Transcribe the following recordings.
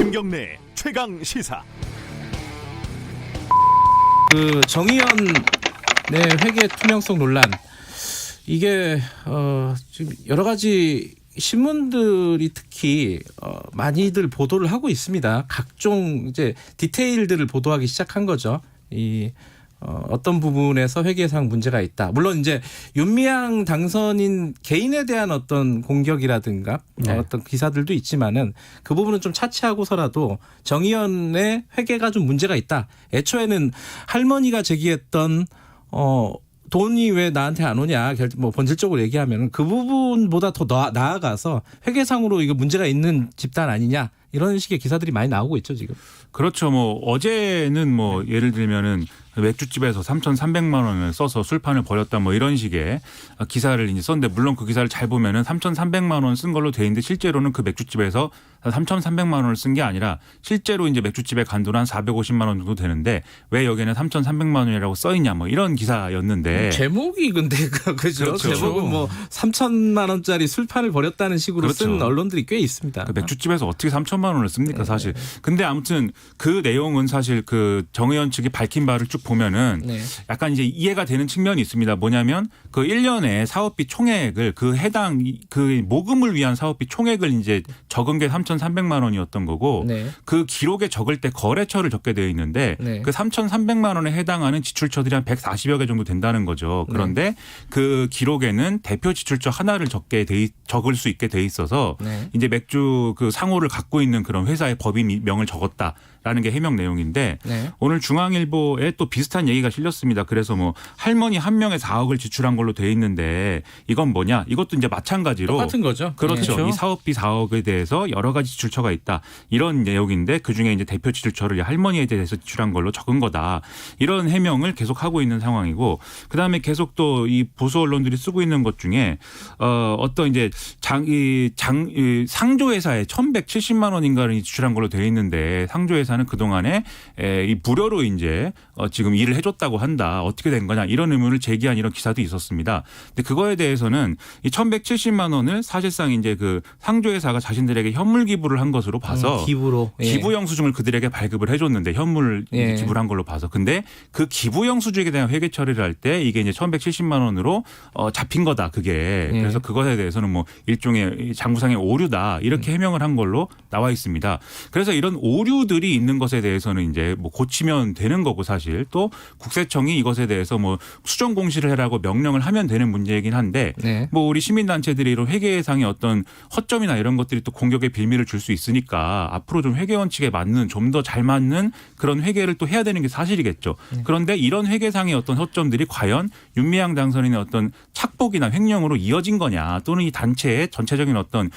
김경래 최강 시사. 그 정의연의 회계 투명성 논란, 이게 지금 여러 가지 신문들이 특히 많이들 보도를 하고 있습니다. 각종 이제 디테일들을 보도하기 시작한 거죠. 어떤 부분에서 회계상 문제가 있다. 물론 이제 윤미향 당선인 개인에 대한 어떤 공격이라든가 어떤 기사들도 있지만은 그 부분은 좀 차치하고서라도 정의연의 회계가 좀 문제가 있다. 애초에는 할머니가 제기했던 돈이 왜 나한테 안 오냐, 뭐 본질적으로 얘기하면 그 부분보다 더 나아가서 회계상으로 이거 문제가 있는 집단 아니냐, 이런 식의 기사들이 많이 나오고 있죠 지금. 그렇죠. 뭐 어제는 뭐 예를 들면은 맥주집에서 3,300만 원을 써서 술판을 벌였다, 뭐 이런 식의 기사를 이제 썼는데, 물론 그 기사를 잘 보면은 3,300만 원 쓴 걸로 돼 있는데 실제로는 그 맥주집에서 3,300만 원을 쓴 게 아니라 실제로 이제 맥주집에 간 돈 한 450만 원 정도 되는데 왜 여기에는 3,300만 원이라고 써 있냐, 뭐 이런 기사였는데. 제목이 근데 그죠. 그렇죠. 제목은 뭐 3,000만 원짜리 술판을 벌였다는 식으로 그렇죠. 쓴 언론들이 꽤 있습니다. 그 맥주집에서 어떻게 3,000만 원을 씁니까, 사실. 근데 아무튼 그 내용은 사실 그 정의연 측이 밝힌 바를 쭉 보면은 약간 이제 이해가 되는 측면이 있습니다. 뭐냐면 그 1년에 사업비 총액을 그 해당 그 모금을 위한 사업비 총액을 이제 적은 게 3,300만 원이었던 거고, 그 기록에 적을 때 거래처를 적게 되어 있는데 그 3,300만 원에 해당하는 지출처들이 한 140여 개 정도 된다는 거죠. 그런데 그 기록에는 대표 지출처 하나를 적을 수 있게 돼 있어서 이제 맥주 그 상호를 갖고 있는 그런 회사의 법인명을 적었다라는 게 해명 내용인데, 오늘 중앙일보에 또 비슷한 얘기가 실렸습니다. 그래서 뭐 할머니 한 명에 4억을 지출한 걸로 돼 있는데 이건 뭐냐? 이것도 이제 마찬가지로 똑같은 거죠. 그렇죠. 이 사업비 4억에 대해서 여러 가지 지출처가 있다, 이런 내용인데 그중에 이제 대표 지출처를 할머니에 대해서 지출한 걸로 적은 거다, 이런 해명을 계속 하고 있는 상황이고, 그다음에 계속 또 이 보수 언론들이 쓰고 있는 것 중에 어떤 이제 상조회사에 1,170만 원인가를 지출한 걸로 돼 있는데, 상조회사는 그동안에 이 무료로 이제 지금 일을 해줬다고 한다, 어떻게 된 거냐, 이런 의문을 제기한 이런 기사도 있었습니다. 근데 그거에 대해서는 이 1,170만 원을 사실상 이제 그 상조회사가 자신들에게 현물 기부를 한 것으로 봐서 기부로 기부 영수증을 그들에게 발급을 해줬는데 현물 기부를 한 걸로 봐서, 근데 그 기부 영수증에 대한 회계 처리를 할 때 이게 이제 1,170만 원으로 잡힌 거다, 그게. 그래서 그것에 대해서는 뭐 일종의 장부상의 오류다, 이렇게 해명을 한 걸로 나와 있습니다. 그래서 이런 오류들이 있는 것에 대해서는 이제 뭐 고치면 되는 거고, 사실 또 국세청이 이것에 대해서 뭐 수정 공시를 해라고 명령을 하면 되는 문제이긴 한데, 뭐 우리 시민단체들이 이런 회계상의 어떤 허점이나 이런 것들이 또 공격의 빌미를 줄 수 있으니까 앞으로 좀 회계 원칙에 맞는, 좀 더 잘 맞는 그런 회계를 또 해야 되는 게 사실이겠죠. 그런데 이런 회계상의 어떤 허점들이 과연 윤미향 당선인의 어떤 착복이나 횡령으로 이어진 거냐, 또는 이 단체의 전체적인 어떤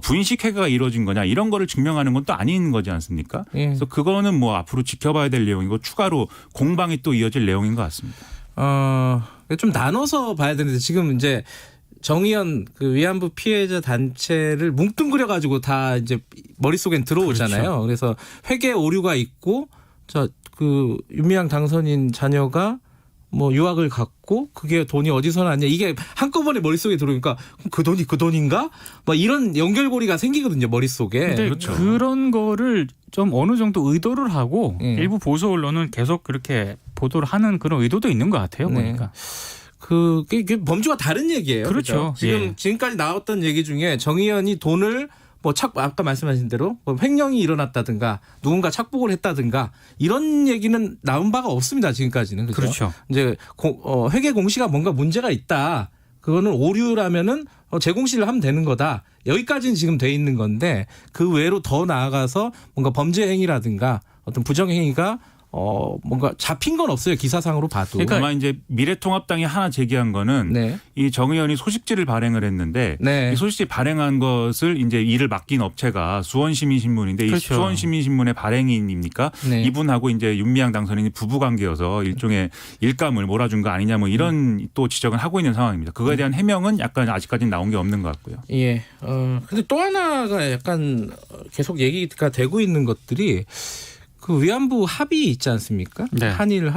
부인식 회계가 이루어진 거냐, 이런 거를 증명하는 건 또 아닌 거지 않습니까? 그래서 그거는 뭐 앞으로 지켜봐야 될 내용이고, 추가로 공방이 또 이어질 내용인 것 같습니다. 좀 나눠서 봐야 되는데, 지금 이제 정의연 그 위안부 피해자 단체를 뭉뚱그려 가지고 다 이제 머릿속엔 들어오잖아요. 그렇죠. 그래서 회계 오류가 있고, 그 윤미향 당선인 자녀가 뭐 유학을 갔고 그게 돈이 어디서 났냐, 이게 한꺼번에 머릿속에 들어오니까 그 돈인가? 막 이런 연결고리가 생기거든요, 머릿속에. 근데 그렇죠. 그런 거를 좀 어느 정도 의도를 하고 일부 보수 언론은 계속 그렇게 보도를 하는 그런 의도도 있는 것 같아요, 보니까. 그게 범주가 다른 얘기예요. 그렇죠. 지금까지 나왔던 얘기 중에 정의연이 돈을 뭐 아까 말씀하신 대로 뭐 횡령이 일어났다든가 누군가 착복을 했다든가 이런 얘기는 나온 바가 없습니다, 지금까지는. 그렇죠. 이제 회계 공시가 뭔가 문제가 있다, 그거는 오류라면은 재공시를 하면 되는 거다, 여기까지는 지금 돼 있는 건데, 그 외로 더 나아가서 뭔가 범죄 행위라든가 어떤 부정 행위가 뭔가 잡힌 건 없어요, 기사상으로 봐도. 그러니까 아마 이제 미래통합당이 하나 제기한 거는 이 정의연이 소식지를 발행을 했는데 이 소식지 발행한 것을 이제 일을 맡긴 업체가 수원시민신문인데, 그렇죠. 이 수원시민신문의 발행인입니까? 이분하고 이제 윤미향 당선인이 부부관계여서 일종의 일감을 몰아준 거 아니냐, 뭐 이런 또 지적을 하고 있는 상황입니다. 그거에 대한 해명은 약간 아직까지는 나온 게 없는 것 같고요. 예. 근데 또 하나가 약간 계속 얘기가 되고 있는 것들이, 그 위안부 합의 있지 않습니까? 네. 한일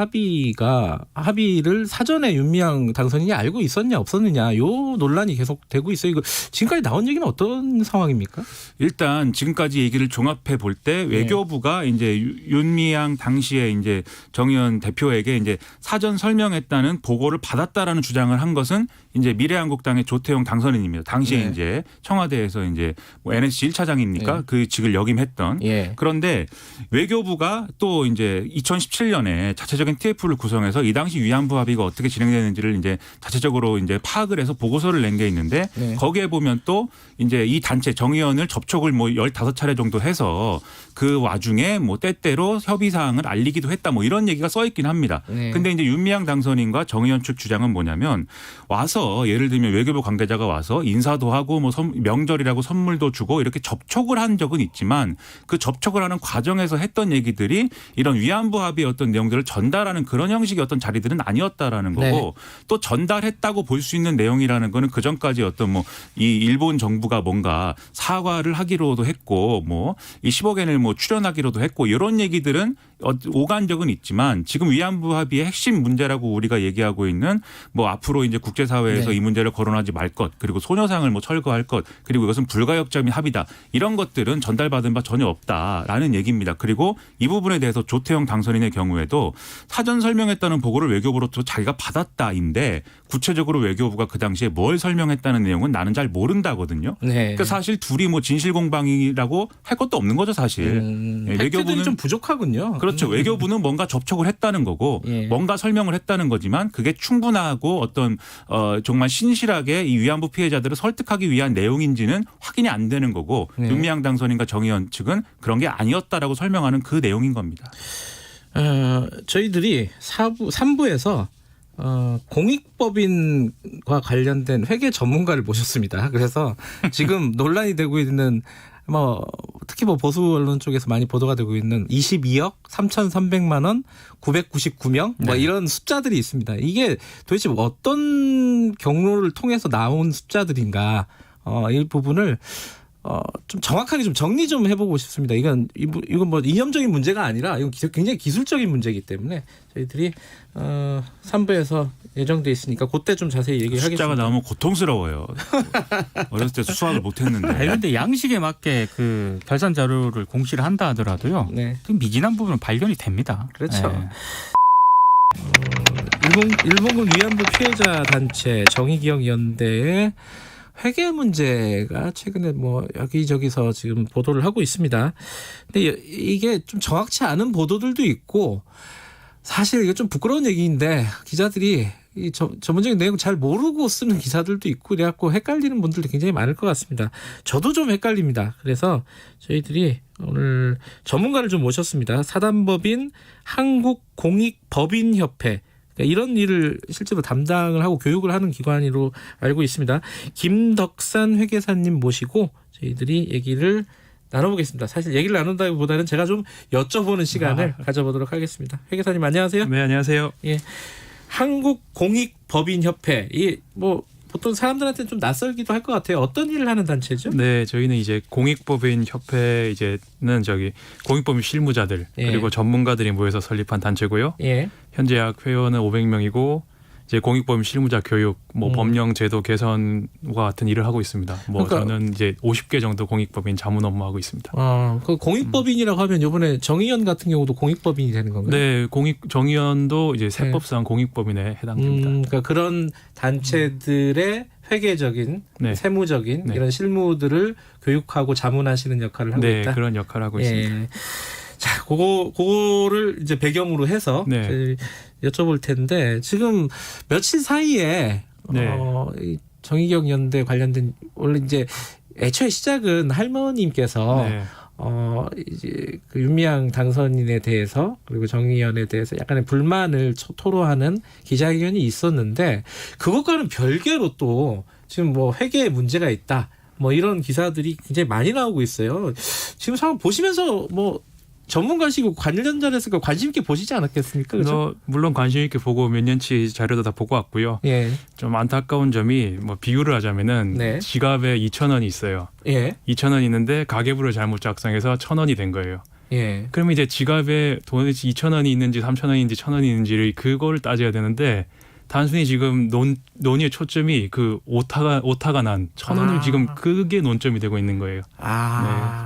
합의를 사전에 윤미향 당선인이 알고 있었냐 없었느냐 요 논란이 계속 되고 있어요. 이거 지금까지 나온 얘기는 어떤 상황입니까? 일단 지금까지 얘기를 종합해 볼 때 외교부가 이제 윤미향 당시에 이제 정의연 대표에게 이제 사전 설명했다는 보고를 받았다라는 주장을 한 것은 이제 미래한국당의 조태용 당선인입니다. 당시에 네. 이제 청와대에서 이제 뭐 NSC 1차장입니까? 네. 그 직을 역임했던. 예. 그런데 외교부가 또 이제 2017년에 자체적인 TF를 구성해서 이 당시 위안부 합의가 어떻게 진행되는지를 이제 자체적으로 이제 파악을 해서 보고서를 낸 게 있는데 네. 거기에 보면 또 이제 이 단체 정의원을 접촉을 뭐 15차례 정도 해서 그 와중에 뭐 때때로 협의 사항을 알리기도 했다 뭐 이런 얘기가 써 있긴 합니다. 네. 근데 이제 윤미향 당선인과 정의원 측 주장은 뭐냐면 와서 예를 들면 외교부 관계자가 와서 인사도 하고 뭐 명절이라고 선물도 주고 이렇게 접촉을 한 적은 있지만 그 접촉을 하는 과정에서 했던 얘기들이 이런 위안부 합의의 어떤 내용들을 전달하는 그런 형식의 어떤 자리들은 아니었다라는 거고 네. 또 전달했다고 볼 수 있는 내용이라는 거는 그 전까지 어떤 뭐 이 일본 정부가 뭔가 사과를 하기로도 했고 뭐 이 10억엔을 뭐 출연하기로도 했고 이런 얘기들은 오간 적은 있지만 지금 위안부 합의의 핵심 문제라고 우리가 얘기하고 있는 뭐 앞으로 이제 국제사회에서 네. 이 문제를 거론하지 말 것 그리고 소녀상을 뭐 철거할 것 그리고 이것은 불가역적인 합의다 이런 것들은 전달받은 바 전혀 없다라는 얘기입니다. 그리고 이 부분에 대해서 조태용 당선인의 경우에도 사전 설명했다는 보고를 외교부로부터 자기가 받았다인데 구체적으로 외교부가 그 당시에 뭘 설명했다는 내용은 나는 잘 모른다거든요. 네. 그러니까 사실 둘이 뭐 진실공방이라고 할 것도 없는 거죠 사실. 예, 팩트들이 좀 부족하군요. 그렇죠. 외교부는 뭔가 접촉을 했다는 거고 예. 뭔가 설명을 했다는 거지만 그게 충분하고 어떤 정말 신실하게 이 위안부 피해자들을 설득하기 위한 내용인지는 확인이 안 되는 거고 네. 윤미향 당선인과 정의원 측은 그런 게 아니었다라고 설명하는 그 내용인 겁니다. 저희들이 3부에서 공익법인과 관련된 회계 전문가를 모셨습니다. 그래서 지금 논란이 되고 있는 뭐 특히 뭐 보수 언론 쪽에서 많이 보도가 되고 있는 22억 3,300만 원 999명 뭐 네. 이런 숫자들이 있습니다. 이게 도대체 어떤 경로를 통해서 나온 숫자들인가 이 부분을 좀 정확하게 좀 정리 좀 해보고 싶습니다. 이건 뭐 이념적인 문제가 아니라 이건 굉장히 기술적인 문제이기 때문에 저희들이 3부에서 예정돼 있으니까 그때 좀 자세히 얘기하겠습니다. 숫자가 나오면 고통스러워요. 어렸을 때 수학을 못했는데. 그런데 양식에 맞게 그 결산 자료를 공시를 한다 하더라도요. 네. 좀 미진한 부분은 발견이 됩니다. 그렇죠. 네. 일본군 위안부 피해자 단체 정의기억연대의 회계 문제가 최근에 뭐 여기저기서 지금 보도를 하고 있습니다. 근데 이게 좀 정확치 않은 보도들도 있고 사실 이게 좀 부끄러운 얘기인데 기자들이 이 전문적인 내용 잘 모르고 쓰는 기사들도 있고 그래갖고 헷갈리는 분들도 굉장히 많을 것 같습니다. 저도 좀 헷갈립니다. 그래서 저희들이 오늘 전문가를 좀 모셨습니다. 사단법인 한국공익법인협회 이런 일을 실제로 담당을 하고 교육을 하는 기관으로 알고 있습니다. 김덕산 회계사님 모시고 저희들이 얘기를 나눠보겠습니다. 사실 얘기를 나눈다기보다는 제가 좀 여쭤보는 시간을 가져보도록 하겠습니다. 회계사님 안녕하세요. 네, 안녕하세요. 예, 한국공익법인협회 이 뭐 보통 사람들한테는 좀 낯설기도 할 것 같아요. 어떤 일을 하는 단체죠? 네, 저희는 이제 공익법인 협회 이제는 공익법인 실무자들 예. 그리고 전문가들이 모여서 설립한 단체고요. 예. 현재 약 회원은 500명이고 이제 공익법인 실무자 교육, 뭐 법령 제도 개선과 같은 일을 하고 있습니다. 뭐 그러니까 저는 이제 50개 정도 공익법인 자문 업무하고 있습니다. 그 공익법인이라고 하면 이번에 정의연 같은 경우도 공익법인이 되는 건가요? 네, 정의연도 이제 세법상 공익법인에 해당됩니다. 그러니까 그런 단체들의 회계적인, 네. 세무적인 네. 이런 실무들을 교육하고 자문하시는 역할을 하고 네, 있다. 그런 역할을 하고 있습니다. 예. 자, 그거를 이제 배경으로 해서 네. 저희 여쭤볼 텐데 지금 며칠 사이에 네. 이 정의기억 연대 관련된 원래 이제 애초에 시작은 할머님께서 네. 이제 그 윤미향 당선인에 대해서 그리고 정의연에 대해서 약간의 불만을 토로하는 기자회견이 있었는데 그것과는 별개로 또 지금 뭐 회계에 문제가 있다. 뭐 이런 기사들이 굉장히 많이 나오고 있어요. 지금 상황 보시면서 뭐 전문가시고 관련자에서 관심 있게 보시지 않았겠습니까? 그렇죠? 물론 관심 있게 보고 몇 년치 자료도 다 보고 왔고요. 예. 좀 안타까운 점이 뭐 비유를 하자면은 네. 지갑에 2,000원이 있어요. 예. 2,000원 있는데 가계부를 잘못 작성해서 1,000원이 된 거예요. 예. 그러면 이제 지갑에 돈이 2,000원이 있는지 3,000원인지 1,000원이 있는지를 그걸 따져야 되는데 단순히 지금 논의의 초점이 그 오타가 난 1,000원을 지금 그게 논점이 되고 있는 거예요. 네,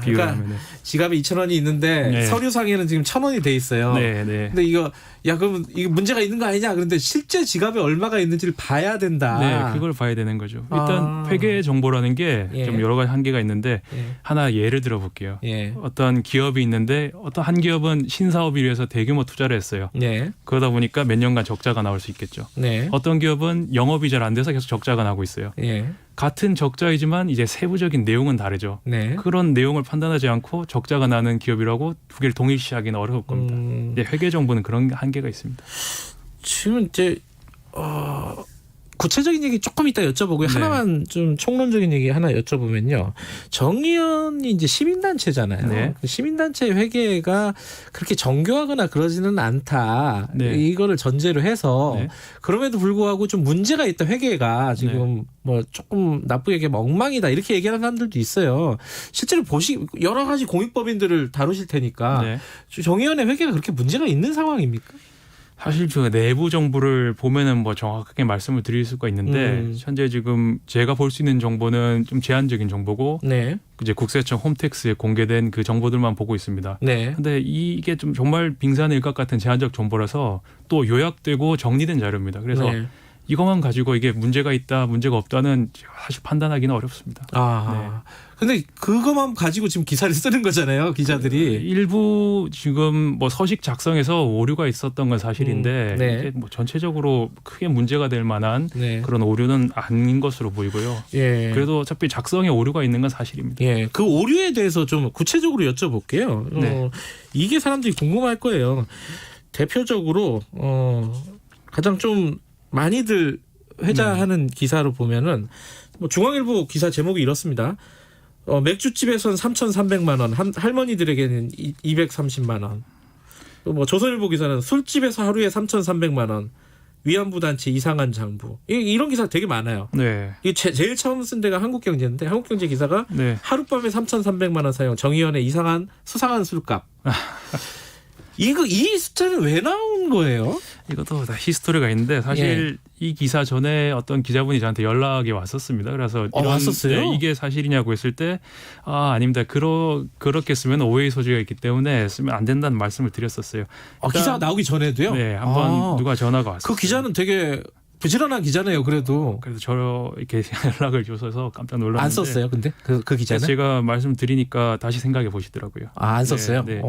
비유를 그러니까 하면은. 지갑에 2,000원이 있는데 네. 서류상에는 지금 1,000원이 돼 있어요. 네, 네. 근데 이거 그러면 이게 문제가 있는 거 아니냐? 그런데 실제 지갑에 얼마가 있는지를 봐야 된다. 네, 그걸 봐야 되는 거죠. 일단 회계 정보라는 게 좀 예. 여러 가지 한계가 있는데 예. 하나 예를 들어 볼게요. 예. 어떤 기업이 있는데 어떤 한 기업은 신사업을 위해서 대규모 투자를 했어요. 네. 그러다 보니까 몇 년간 적자가 나올 수 있겠죠. 네. 어떤 기업은 영업이 잘 안 돼서 계속 적자가 나고 있어요. 예. 같은 적자이지만 이제 세부적인 내용은 다르죠. 네. 그런 내용을 판단하지 않고 적자가 나는 기업이라고 두 개를 동일시하기는 어려울 겁니다. 이제 회계 정보는 그런 한계가 있습니다. 지금 이제 구체적인 얘기 조금 이따 여쭤보고요. 네. 하나만 좀 총론적인 얘기 하나 여쭤보면요. 정의연이 이제 시민단체잖아요. 네. 시민단체 회계가 그렇게 정교하거나 그러지는 않다. 네. 이거를 전제로 해서 네. 그럼에도 불구하고 좀 문제가 있다. 회계가 지금 뭐 조금 나쁘게 얘기하면 엉망이다. 이렇게 얘기하는 사람들도 있어요. 실제로 여러 가지 공익법인들을 다루실 테니까 네. 정의연의 회계가 그렇게 문제가 있는 상황입니까? 사실 저 내부 정보를 보면은 뭐 정확하게 말씀을 드릴 수가 있는데 현재 지금 제가 볼 수 있는 정보는 좀 제한적인 정보고 네. 이제 국세청 홈택스에 공개된 그 정보들만 보고 있습니다. 네. 근데 이게 좀 정말 빙산일각 같은 제한적 정보라서 또 요약되고 정리된 자료입니다. 그래서 네. 이것만 가지고 이게 문제가 있다, 문제가 없다는 사실 판단하기는 어렵습니다. 근데 그것만 가지고 지금 기사를 쓰는 거잖아요, 기자들이. 일부 지금 뭐 서식 작성에서 오류가 있었던 건 사실인데 네. 이게 뭐 전체적으로 크게 문제가 될 만한 네. 그런 오류는 아닌 것으로 보이고요. 예. 그래도 어차피 작성에 오류가 있는 건 사실입니다. 예. 그 오류에 대해서 좀 구체적으로 여쭤볼게요. 네. 이게 사람들이 궁금할 거예요. 대표적으로 가장 좀 많이들 회자하는 기사로 보면은 뭐 중앙일보 기사 제목이 이렇습니다. 맥주집에선 3,300만 원, 할머니들에게는 230만 원. 또 뭐 조선일보 기사는 술집에서 하루에 3,300만 원, 위안부 단체 이상한 장부. 이런 기사 되게 많아요. 네. 이게 제일 처음 쓴 데가 한국경제인데 한국경제 기사가 네. 하룻밤에 3,300만 원 사용, 정의연의 수상한 술값. 이 숫자는 왜 나온 거예요? 이것도 다 히스토리가 있는데 사실 이 기사 전에 어떤 기자분이 저한테 연락이 왔었습니다. 그래서 왔었어요? 네, 이게 사실이냐고 했을 때 아닙니다. 그렇게 쓰면 오해의 소지가 있기 때문에 쓰면 안 된다는 말씀을 드렸었어요. 기사가 나오기 전에도요? 네, 한번 누가 전화가 왔어요. 그 기자는 되게 부지런한 기자네요. 그래도 그래서 저 이렇게 연락을 주셔서 깜짝 놀랐는데 안 썼어요. 근데 그 기자는 제가 말씀드리니까 다시 생각해 보시더라고요. 안 썼어요. 네.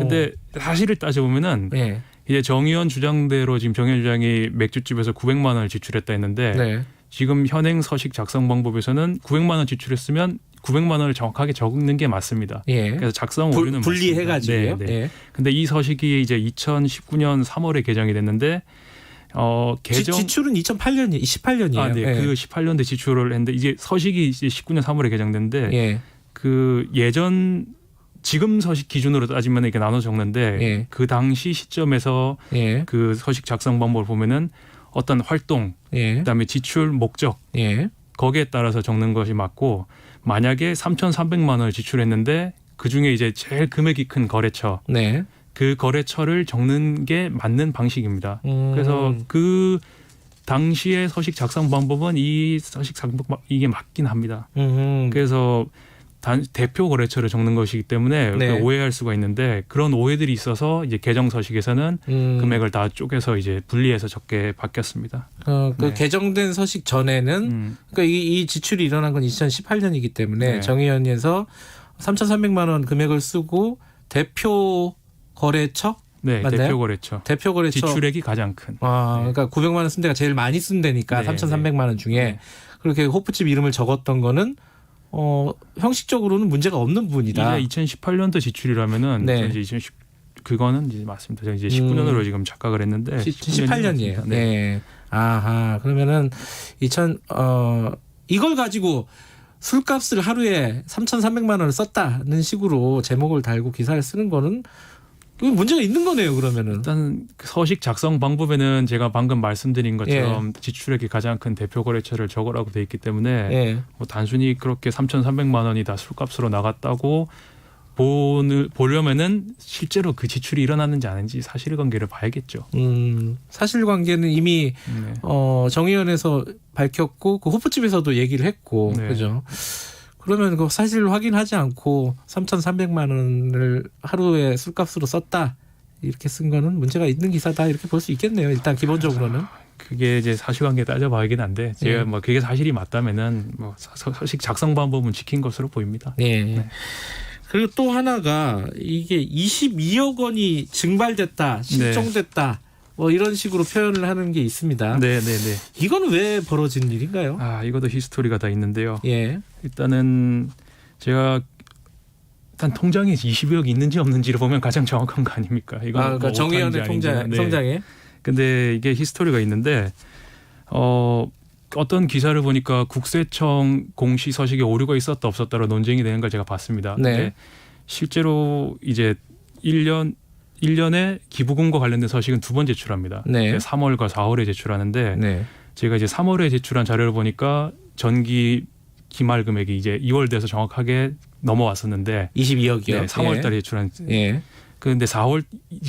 근데 사실을 따져보면은 네. 이제 정의연 주장대로 지금 정의연 주장이 맥주집에서 900만 원을 지출했다 했는데 네. 지금 현행 서식 작성 방법에서는 900만 원 지출했으면 900만 원을 정확하게 적는 게 맞습니다. 예. 그래서 작성 오류는 분리해가지고요. 네, 네. 예. 근데 이 서식이 이제 2019년 3월에 개정이 됐는데 지출은 18년이에요. 네. 예. 그 18년대 지출을 했는데 이제 서식이 이제 19년 3월에 개정됐는데 예. 그 지금 서식 기준으로 따지면 이렇게 나눠 적는데 예. 그 당시 시점에서 예. 그 서식 작성 방법을 보면은 어떤 활동, 예. 그다음에 지출 목적 예. 거기에 따라서 적는 것이 맞고 만약에 3,300만 원을 지출했는데 그 중에 이제 제일 금액이 큰 거래처, 네. 그 거래처를 적는 게 맞는 방식입니다. 그래서 그 당시의 서식 작성 방법은 이 서식 작성 이게 맞긴 합니다. 그래서 대표 거래처를 적는 것이기 때문에 네. 오해할 수가 있는데 그런 오해들이 있어서 이제 개정 서식에서는 금액을 다 쪼개서 이제 분리해서 적게 바뀌었습니다. 그 네. 개정된 서식 전에는 그러니까 이 지출이 일어난 건 2018년이기 때문에 네. 정의연에서 3,300만 원 금액을 쓰고 대표 거래처 네, 맞나요? 대표 거래처. 대표 거래처 지출액이 가장 큰. 그러니까 900만 원 쓴 데가 제일 많이 쓴 데니까 네, 3,300만 원 중에 네. 그렇게 호프집 이름을 적었던 거는 형식적으로는 문제가 없는 부분이다. 이제 2018년도 지출이라면은 네. 저는 이제 2010 그거는 이제 맞습니다. 제가 이제 19년으로 지금 착각을 했는데 18년이에요. 네. 네. 아하. 그러면은 이걸 가지고 술값을 하루에 3,300만 원을 썼다는 식으로 제목을 달고 기사를 쓰는 거는 문제가 있는 거네요. 그러면은. 일단 그 서식 작성 방법에는 제가 방금 말씀드린 것처럼 지출액이 가장 큰 대표 거래처를 적으라고 돼 있기 때문에 예. 뭐 단순히 그렇게 3,300만 원이 다 술값으로 나갔다고 보려면은 실제로 그 지출이 일어났는지 아닌지 사실관계를 봐야겠죠. 사실관계는 이미 네. 정의원에서 밝혔고 그 호프집에서도 얘기를 했고 네. 그죠. 그러면 그 사실 확인하지 않고 3,300만 원을 하루에 술값으로 썼다 이렇게 쓴 거는 문제가 있는 기사다 이렇게 볼 수 있겠네요. 일단 기본적으로는. 그게 이제 사실관계 따져봐야긴 한데 제가 예. 뭐 그게 사실이 맞다면은 뭐 서식 작성 방법은 지킨 것으로 보입니다. 예. 네. 그리고 또 하나가 이게 22억 원이 증발됐다, 실종됐다, 뭐 이런 식으로 표현을 하는 게 있습니다. 네네네. 이건 왜 벌어진 일인가요? 아 이것도 히스토리가 다 있는데요. 예. 일단은 제가 일단 통장에 22억 있는지 없는지를 보면 가장 정확한 거 아닙니까? 이건 그러니까 뭐 정의연의 오타인지 아닌지. 통장에. 근데 이게 히스토리가 있는데 어떤 기사를 보니까 국세청 공시 서식에 오류가 있었다 없었다로 논쟁이 되는 걸 제가 봤습니다. 네. 근데 실제로 이제 1년에 기부금과 관련된 서식은 2번 제출합니다. 네. 3월과 4월에 제출하는데 네. 제가 이제 3월에 제출한 자료를 보니까 전기 기말 금액이 이제 2월 돼서 정확하게 넘어왔었는데 22억이요. 네, 3월 달에 제출한 예. 그런데 4월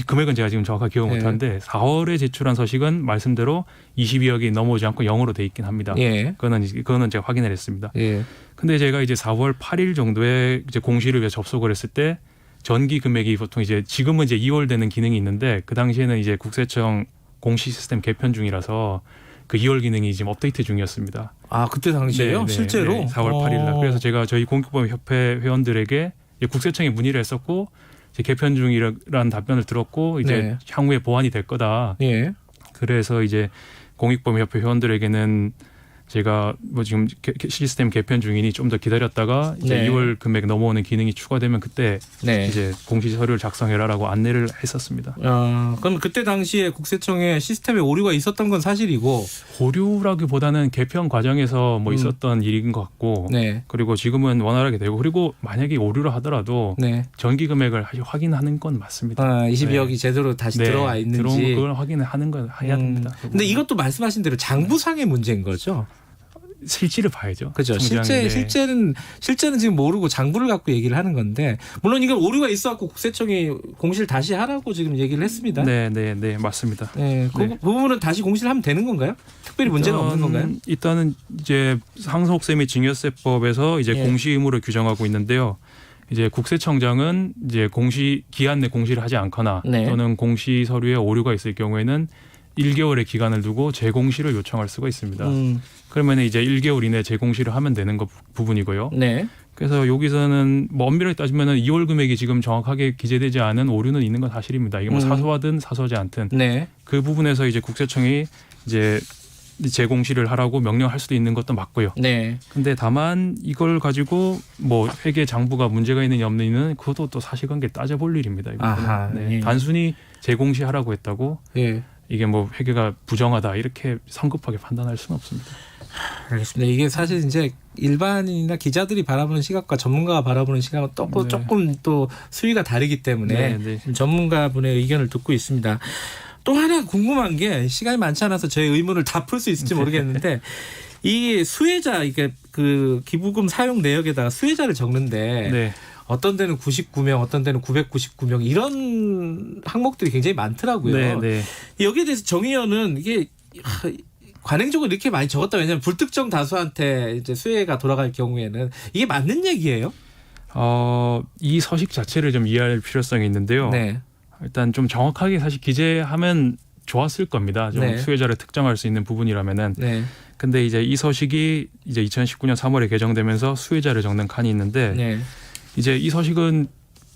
금액은 제가 지금 정확하게 기억 예. 못하는데 4월에 제출한 서식은 말씀대로 22억이 넘어오지 않고 0으로 돼 있긴 합니다. 예. 그거는 제가 확인을 했습니다. 예. 근데 제가 이제 4월 8일 정도에 이제 공시를 위해 접속을 했을 때 전기 금액이 보통 이제 지금은 이제 2월 되는 기능이 있는데 그 당시에는 이제 국세청 공시 시스템 개편 중이라서 그 2월 기능이 지금 업데이트 중이었습니다. 아 그때 당시에요? 실제로? 네, 4월 8일 날. 그래서 제가 저희 공익법협회 회원들에게 이제 국세청에 문의를 했었고 이제 개편 중이라는 답변을 들었고 이제 네. 향후에 보완이 될 거다. 예. 그래서 이제 공익법협회 회원들에게는 제가 뭐 지금 시스템 개편 중이니 좀 더 기다렸다가 이제 네. 2월 금액 넘어오는 기능이 추가되면 그때 네. 이제 공시 서류를 작성해라라고 안내를 했었습니다. 그럼 그때 당시에 국세청에 시스템에 오류가 있었던 건 사실이고. 오류라기보다는 개편 과정에서 뭐 있었던 일인 것 같고 네. 그리고 지금은 원활하게 되고 그리고 만약에 오류를 하더라도 네. 전기 금액을 사실 확인하는 건 맞습니다. 22억이 제대로 다시 들어와 있는지. 들어온 그걸 확인을 하는 건 해야 됩니다. 근데 이것도 말씀하신 대로 장부상의 문제인 거죠. 실질을 봐야죠. 그렇죠. 통장에. 실제는 지금 모르고 장부를 갖고 얘기를 하는 건데 물론 이건 오류가 있어갖고 국세청이 공시를 다시 하라고 지금 얘기를 했습니다. 네, 맞습니다. 네, 그 부분은 다시 공시를 하면 되는 건가요? 특별히 문제는 없는 건가요? 일단은 이제 상속세 및 증여세법에서 이제 예. 공시 의무를 규정하고 있는데요. 이제 국세청장은 이제 공시 기한 내 공시를 하지 않거나 네. 또는 공시 서류에 오류가 있을 경우에는 1개월의 기간을 두고 재공시를 요청할 수가 있습니다. 그러면 이제 1개월 이내 재공시를 하면 되는 부분이고요. 네. 그래서 여기서는 뭐 엄밀하게 따지면은 2월 금액이 지금 정확하게 기재되지 않은 오류는 있는 건 사실입니다. 이게 뭐 사소하든 사소하지 않든 네. 그 부분에서 이제 국세청이 이제 재공시를 하라고 명령할 수도 있는 것도 맞고요. 네. 근데 다만 이걸 가지고 뭐 회계 장부가 문제가 있느냐 없느냐는 그것도 또 사실관계 따져볼 일입니다. 아하, 네. 예. 단순히 재공시하라고 했다고 예. 이게 뭐 회계가 부정하다 이렇게 성급하게 판단할 수는 없습니다. 알겠습니다. 이게 사실 이제 일반인이나 기자들이 바라보는 시각과 전문가가 바라보는 시각은 또 조금 또 수위가 다르기 때문에 지금 전문가분의 의견을 듣고 있습니다. 또 하나 궁금한 게 시간이 많지 않아서 제 의문을 다 풀 수 있을지 모르겠는데 이 수혜자 이게 그 기부금 사용 내역에다가 수혜자를 적는데 네. 어떤 데는 99명, 어떤 데는 999명 이런 항목들이 굉장히 많더라고요. 네. 여기에 대해서 정 의원은 이게 관행적으로 이렇게 많이 적었다. 왜냐하면 불특정 다수한테 이제 수혜가 돌아갈 경우에는 이게 맞는 얘기예요? 이 서식 자체를 좀 이해할 필요성이 있는데요. 네. 일단 좀 정확하게 사실 기재하면 좋았을 겁니다. 좀 네. 수혜자를 특정할 수 있는 부분이라면은. 네. 근데 이제 이 서식이 이제 2019년 3월에 개정되면서 수혜자를 적는 칸이 있는데 네. 이제 이 서식은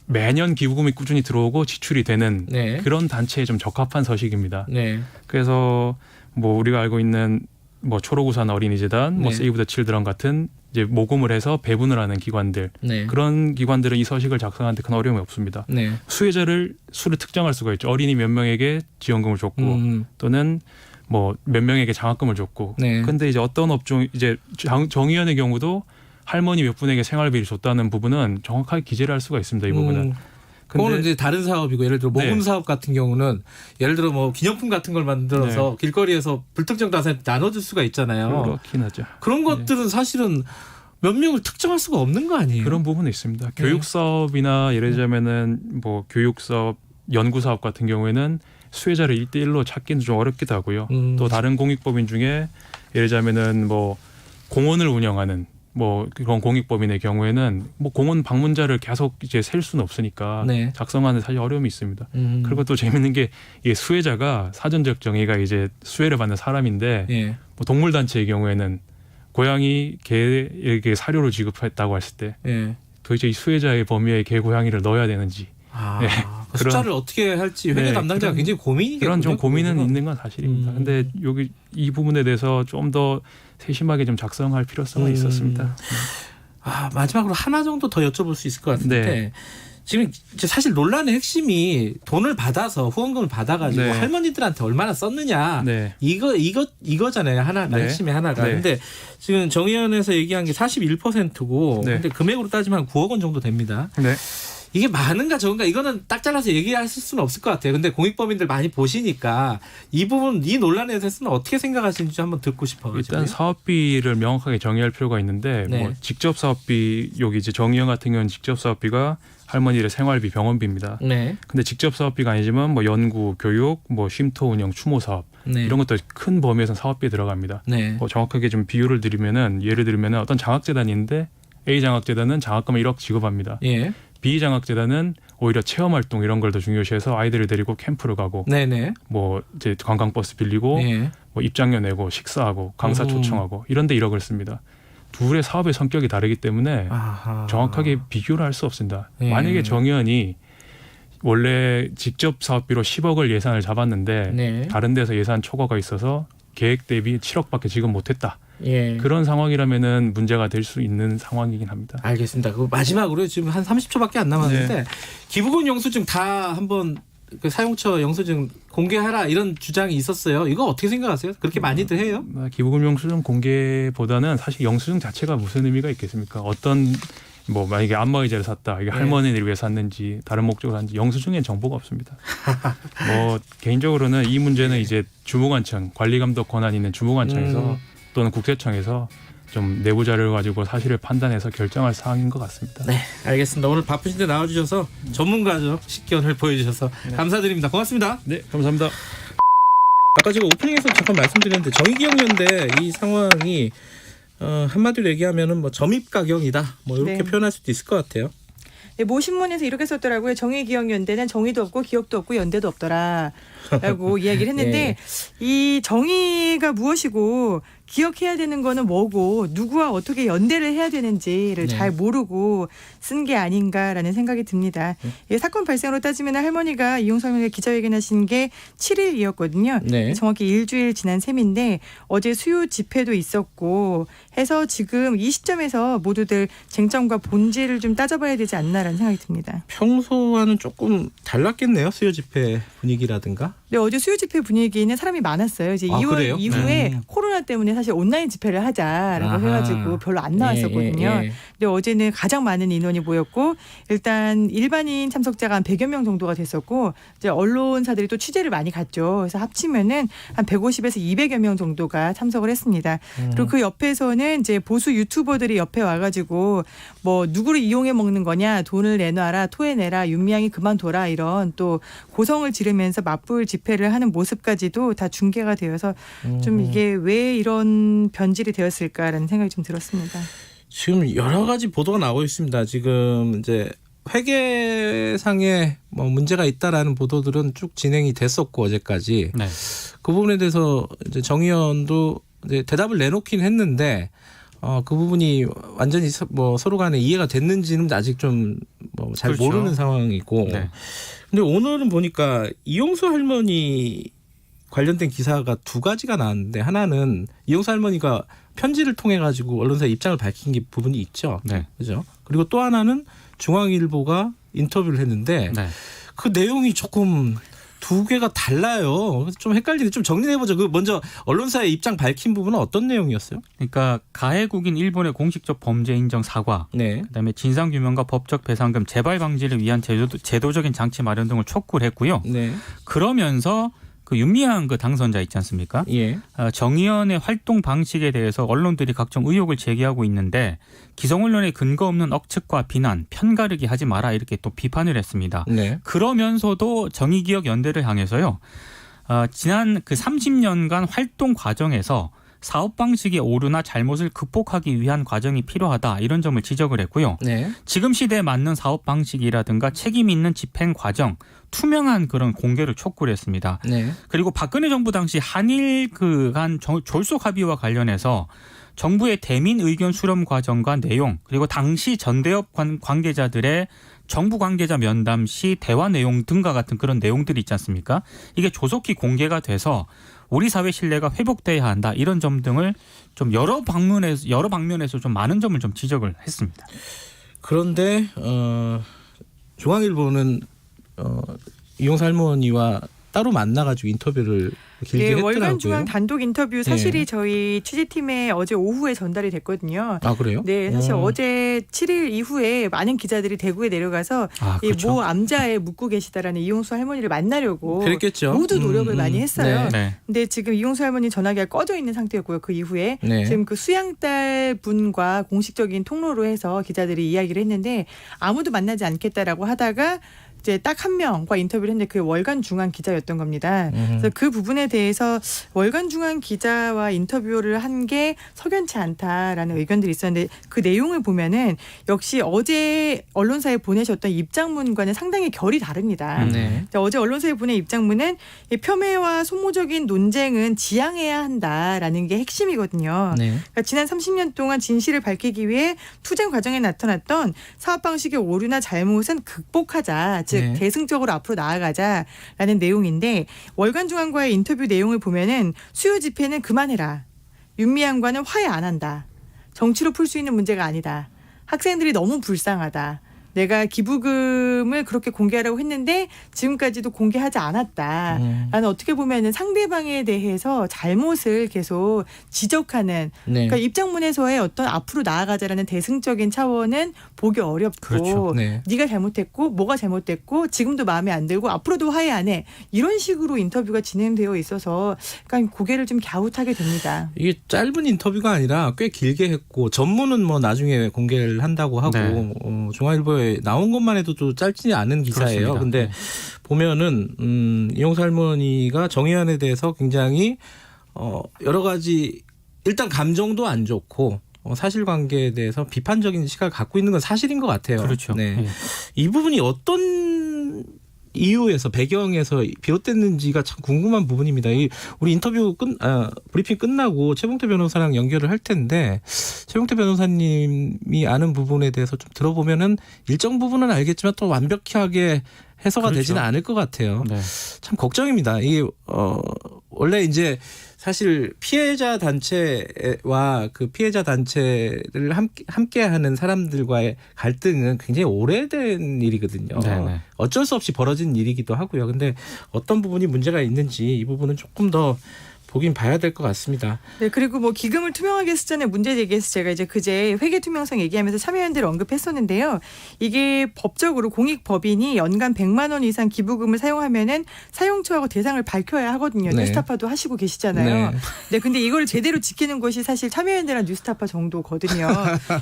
매년 기부금이 꾸준히 들어오고 지출이 되는 네. 그런 단체에 좀 적합한 서식입니다. 네. 그래서 뭐 우리가 알고 있는 뭐 초록우산 어린이재단, 뭐 네. 세이브 더 칠드런 같은 이제 모금을 해서 배분을 하는 기관들 네. 그런 기관들은 이 서식을 작성하는데 큰 어려움이 없습니다. 네. 수혜자를 수를 특정할 수가 있죠. 어린이 몇 명에게 지원금을 줬고 또는 뭐 몇 명에게 장학금을 줬고. 네. 근데 이제 어떤 업종 이제 정의연의 경우도 할머니 몇 분에게 생활비를 줬다는 부분은 정확하게 기재를 할 수가 있습니다. 이 부분은. 그거는 이제 다른 사업이고 예를 들어 모금 네. 사업 같은 경우는 예를 들어 뭐 기념품 같은 걸 만들어서 길거리에서 불특정 다수한테 나눠줄 수가 있잖아요. 그렇긴 하죠. 그런 것들은 사실은 몇 명을 특정할 수가 없는 거 아니에요? 그런 부분이 있습니다. 교육 사업이나 예를 들자면은 뭐 교육 사업, 연구 사업 같은 경우에는 수혜자를 1대1로 찾기는 좀 어렵기도 하고요. 또 다른 공익법인 중에 예를 들자면은 뭐 공원을 운영하는 뭐 그런 공익법인의 경우에는 뭐 공원 방문자를 계속 이제 셀 수는 없으니까 네. 작성하는 사실 어려움이 있습니다. 그리고 또 재밌는 게 이 수혜자가 사전적 정의가 이제 수혜를 받는 사람인데 예. 뭐 동물단체의 경우에는 고양이, 개에게 사료를 지급했다고 했을 때 예. 도대체 이 수혜자의 범위에 개, 고양이를 넣어야 되는지 네. 그 숫자를 어떻게 할지 회계 담당자가 굉장히 고민이겠군요. 그런 좀 고민은 있는 건 사실입니다. 근데 여기 이 부분에 대해서 좀 더 세심하게 좀 작성할 필요성은 있었습니다. 마지막으로 하나 정도 더 여쭤볼 수 있을 것 같은데 네. 지금 이제 사실 논란의 핵심이 돈을 받아서 후원금을 받아가지고 네. 할머니들한테 얼마나 썼느냐 네. 이거잖아요. 하나가 네. 핵심의 하나가. 네. 근데 지금 정의연에서 얘기한 게 41%고 네. 근데 금액으로 따지면 한 9억 원 정도 됩니다. 네. 이게 많은가 적은가 이거는 딱 잘라서 얘기하실 수는 없을 것 같아요. 근데 공익법인들 많이 보시니까 이 부분 이 논란에 대해서는 어떻게 생각하시는지 한번 듣고 싶어가지고. 일단 사업비를 명확하게 정의할 필요가 있는데 네. 뭐 직접 사업비 여기 이제 정의연 같은 경우는 직접 사업비가 할머니들의 생활비, 병원비입니다. 네. 근데 직접 사업비가 아니지만 뭐 연구, 교육, 뭐 쉼터 운영, 추모 사업 네. 이런 것도 큰 범위에서 사업비에 들어갑니다. 네. 뭐 정확하게 좀 비율을 드리면은 예를 들면은 어떤 장학재단인데 A 장학재단은 장학금을 1억 지급합니다. 예. B 장학재단은 오히려 체험 활동 이런 걸 더 중요시해서 아이들을 데리고 캠프를 가고 네네. 뭐 이제 관광버스 빌리고 예. 뭐 입장료 내고 식사하고 강사 초청하고 이런 데 1억을 씁니다. 둘의 사업의 성격이 다르기 때문에 아하. 정확하게 비교를 할 수 없습니다. 예. 만약에 정의연이 원래 직접 사업비로 10억을 예산을 잡았는데 네. 다른 데서 예산 초과가 있어서 계획 대비 7억밖에 지급 못했다. 예. 그런 상황이라면은 문제가 될 수 있는 상황이긴 합니다. 알겠습니다. 그 마지막으로 지금 한 30초밖에 안 남았는데 기부금 영수증 다 한번 그 사용처 영수증 공개하라 이런 주장이 있었어요. 이거 어떻게 생각하세요? 그렇게 많이들 해요? 기부금 영수증 공개보다는 사실 영수증 자체가 무슨 의미가 있겠습니까? 어떤 뭐 만약에 안마의자를 샀다, 이게 할머니를 위해 샀는지 다른 목적으로 샀는지 영수증엔 정보가 없습니다. 뭐 개인적으로는 이 문제는 이제 주무관청 관리감독 권한 있는 주무관청에서 또는 국세청에서 좀 내부 자료를 가지고 사실을 판단해서 결정할 사항인 것 같습니다. 네, 알겠습니다. 오늘 바쁘신데 나와주셔서 전문가적 식견을 보여주셔서 감사드립니다. 고맙습니다. 네, 감사합니다. 아까 제가 오프닝에서 잠깐 말씀드렸는데 정의기억연대 이 상황이 한마디로 얘기하면은 뭐 점입 가경이다. 뭐 이렇게 네. 표현할 수도 있을 것 같아요. 네, 모 신문에서 이렇게 썼더라고요. 정의기억연대는 정의도 없고 기억도 없고 연대도 없더라라고 이야기를 했는데 이 정의가 무엇이고 기억해야 되는 거는 뭐고 누구와 어떻게 연대를 해야 되는지를 잘 모르고 쓴 게 아닌가라는 생각이 듭니다. 이 사건 발생으로 따지면 할머니가 이용수 할머니가 기자회견하신 게 7일이었거든요. 네. 정확히 일주일 지난 셈인데 어제 수요 집회도 있었고 해서 지금 이 시점에서 모두들 쟁점과 본질을 좀 따져봐야 되지 않나라는 생각이 듭니다. 평소와는 조금 달랐겠네요. 수요 집회 분위기라든가. 네, 어제 수요 집회 분위기는 사람이 많았어요. 이제 2월 그래요? 이후에 코로나 때문에 사실 온라인 집회를 하자라고 아하. 해가지고 별로 안 나왔었거든요. 예. 근데 어제는 가장 많은 인원이 모였고 일단 일반인 참석자가 한 100여 명 정도가 됐었고 이제 언론사들이 또 취재를 많이 갔죠. 그래서 합치면은 한 150에서 200여 명 정도가 참석을 했습니다. 그리고 그 옆에서는 이제 보수 유튜버들이 옆에 와가지고 뭐 누구를 이용해 먹는 거냐, 돈을 내놔라, 토해내라, 윤미향이 그만둬라 이런 또 고성을 지르면서 맞불 집회를 하는 모습까지도 다 중계가 되어서 좀 이게 왜 이런 변질이 되었을까라는 생각이 좀 들었습니다. 지금 여러 가지 보도가 나오고 있습니다. 지금 이제 회계상에 뭐 문제가 있다라는 보도들은 쭉 진행이 됐었고 어제까지 네. 그 부분에 대해서 이제 정의연도 이제 대답을 내놓긴 했는데 그 부분이 완전히 뭐 서로 간에 이해가 됐는지는 아직 좀 뭐 잘 그렇죠. 모르는 상황이고. 네. 근데 오늘은 보니까 이용수 할머니 관련된 기사가 두 가지가 나왔는데 하나는 이용수 할머니가 편지를 통해 가지고 언론사에 입장을 밝힌 게 부분이 있죠. 네. 그죠? 그리고 또 하나는 중앙일보가 인터뷰를 했는데 네. 그 내용이 조금 두 개가 달라요. 그래서 좀 헷갈리는데 좀 정리해보죠. 그 먼저 언론사의 입장 밝힌 부분은 어떤 내용이었어요? 그러니까 가해국인 일본의 공식적 범죄 인정 사과, 네. 그다음에 진상 규명과 법적 배상금 재발 방지를 위한 제도적인 장치 마련 등을 촉구를 했고요. 네. 그러면서 그 윤미향 그 당선자 있지 않습니까? 예. 정의연의 활동 방식에 대해서 언론들이 각종 의혹을 제기하고 있는데 기성 언론의 근거 없는 억측과 비난, 편가르기 하지 마라 이렇게 또 비판을 했습니다. 네. 그러면서도 정의기억연대를 향해서요. 지난 그 30년간 활동 과정에서 사업 방식의 오류나 잘못을 극복하기 위한 과정이 필요하다 이런 점을 지적을 했고요. 네. 지금 시대에 맞는 사업 방식이라든가 책임 있는 집행 과정, 투명한 그런 공개를 촉구를 했습니다. 네. 그리고 박근혜 정부 당시 한일 간 졸속 합의와 관련해서 정부의 대민 의견 수렴 과정과 내용 그리고 당시 전대협 관계자들의 정부 관계자 면담 시 대화 내용 등과 같은 그런 내용들이 있지 않습니까? 이게 조속히 공개가 돼서 우리 사회 신뢰가 회복돼야 한다 이런 점 등을 좀 여러 방면에서 좀 많은 점을 좀 지적을 했습니다. 그런데 중앙일보는 이용사 할머니와 따로 만나가지고 인터뷰를 길게 했더라고요. 월간 중앙 단독 인터뷰 사실이 네. 저희 취재팀에 어제 오후에 전달이 됐거든요. 아 그래요? 네, 사실 어제 7일 이후에 많은 기자들이 대구에 내려가서 그렇죠. 이 모 암자에 묵고 계시다라는 이용수 할머니를 만나려고 그랬겠죠. 모두 노력을 많이 했어요. 네. 네. 근데 지금 이용수 할머니 전화기가 꺼져 있는 상태였고요. 그 이후에 네. 지금 그 수양딸 분과 공식적인 통로로 해서 기자들이 이야기를 했는데 아무도 만나지 않겠다라고 하다가 이제 딱 한 명과 인터뷰를 했는데 그게 월간 중앙 기자였던 겁니다. 그래서 그 부분에 대해서 월간 중앙 기자와 인터뷰를 한 게 석연치 않다라는 의견들이 있었는데 그 내용을 보면은 역시 어제 언론사에 보내셨던 입장문과는 상당히 결이 다릅니다. 네. 어제 언론사에 보낸 입장문은 이 폄훼와 소모적인 논쟁은 지양해야 한다라는 게 핵심이거든요. 네. 그러니까 지난 30년 동안 진실을 밝히기 위해 투쟁 과정에 나타났던 사업 방식의 오류나 잘못은 극복하자. 즉 네. 대승적으로 앞으로 나아가자라는 내용인데 월간 중앙과의 인터뷰 내용을 보면은 수요 집회는 그만해라. 윤미향과는 화해 안 한다. 정치로 풀 수 있는 문제가 아니다. 학생들이 너무 불쌍하다. 내가 기부금을 그렇게 공개하라고 했는데 지금까지도 공개하지 않았다. 라는 어떻게 보면은 상대방에 대해서 잘못을 계속 지적하는 네. 그러니까 입장문에서의 어떤 앞으로 나아가자라는 대승적인 차원은 보기 어렵고 그렇죠. 네. 네가 잘못했고 뭐가 잘못됐고 지금도 마음에 안 들고 앞으로도 화해 안 해. 이런 식으로 인터뷰가 진행되어 있어서 약간 고개를 좀 갸웃하게 됩니다. 이게 짧은 인터뷰가 아니라 꽤 길게 했고 전문은 뭐 나중에 공개를 한다고 하고 네. 중앙일보에 나온 것만 해도 또 짧지 않은 기사예요. 그렇습니다. 근데 네. 보면은 이용사 할머니가 정의안에 대해서 굉장히 여러 가지 일단 감정도 안 좋고 사실관계에 대해서 비판적인 시각을 갖고 있는 건 사실인 것 같아요. 그렇죠. 네. 네. 이 부분이 어떤 이유에서 배경에서 비롯됐는지가 참 궁금한 부분입니다. 우리 인터뷰 브리핑 끝나고 최봉태 변호사랑 연결을 할 텐데 최봉태 변호사님이 아는 부분에 대해서 좀 들어보면은 일정 부분은 알겠지만 또 완벽하게 해소가 그렇죠. 되지는 않을 것 같아요. 네. 참 걱정입니다. 이게 원래 이제 사실 피해자 단체와 그 피해자 단체를 함께하는 사람들과의 갈등은 굉장히 오래된 일이거든요. 네네. 어쩔 수 없이 벌어진 일이기도 하고요. 근데 어떤 부분이 문제가 있는지 이 부분은 조금 더 보긴 봐야 될 것 같습니다. 네, 그리고 뭐 기금을 투명하게 쓰자는 문제 제기해서 제가 이제 그제 회계 투명성 얘기하면서 참여연대를 언급했었는데요. 이게 법적으로 공익법인이 연간 100만 원 이상 기부금을 사용하면은 사용처하고 대상을 밝혀야 하거든요. 네. 뉴스타파도 하시고 계시잖아요. 네. 네, 근데 이걸 제대로 지키는 것이 사실 참여연대랑 뉴스타파 정도거든요.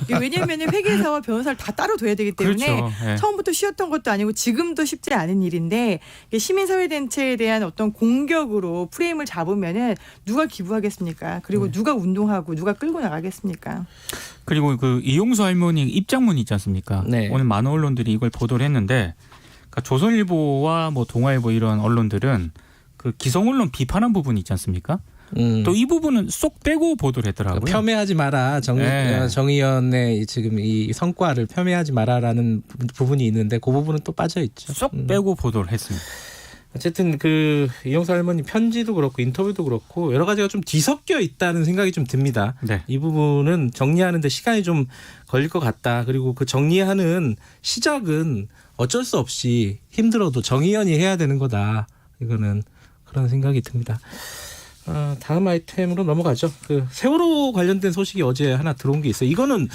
이게 왜냐하면은 회계사와 변호사를 다 따로 둬야 되기 때문에 그렇죠. 네. 처음부터 쉬웠던 것도 아니고 지금도 쉽지 않은 일인데 시민사회단체에 대한 어떤 공격으로 프레임을 잡으면은 누가 기부하겠습니까? 그리고 누가 운동하고 누가 끌고 나가겠습니까? 그리고 그 이용수 할머니 입장문이 있지 않습니까? 네. 오늘 많은 언론들이 이걸 보도를 했는데 그러니까 조선일보와 뭐 동아일보 이런 언론들은 그 기성 언론 비판한 부분이 있지 않습니까? 또 이 부분은 쏙 빼고 보도를 했더라고요. 폄훼하지 마라. 네. 정의연의 지금 이 성과를 폄훼하지 마라라는 부분이 있는데 그 부분은 또 빠져 있죠. 쏙 빼고 보도를 했습니다. 어쨌든 그 이용사 할머니 편지도 그렇고 인터뷰도 그렇고 여러 가지가 좀 뒤섞여 있다는 생각이 좀 듭니다. 네. 이 부분은 정리하는 데 시간이 좀 걸릴 것 같다. 그리고 그 정리하는 시작은 어쩔 수 없이 힘들어도 정의연이 해야 되는 거다. 이거는 그런 생각이 듭니다. 다음 아이템으로 넘어가죠. 그 세월호 관련된 소식이 어제 하나 들어온 게 있어요. 이거는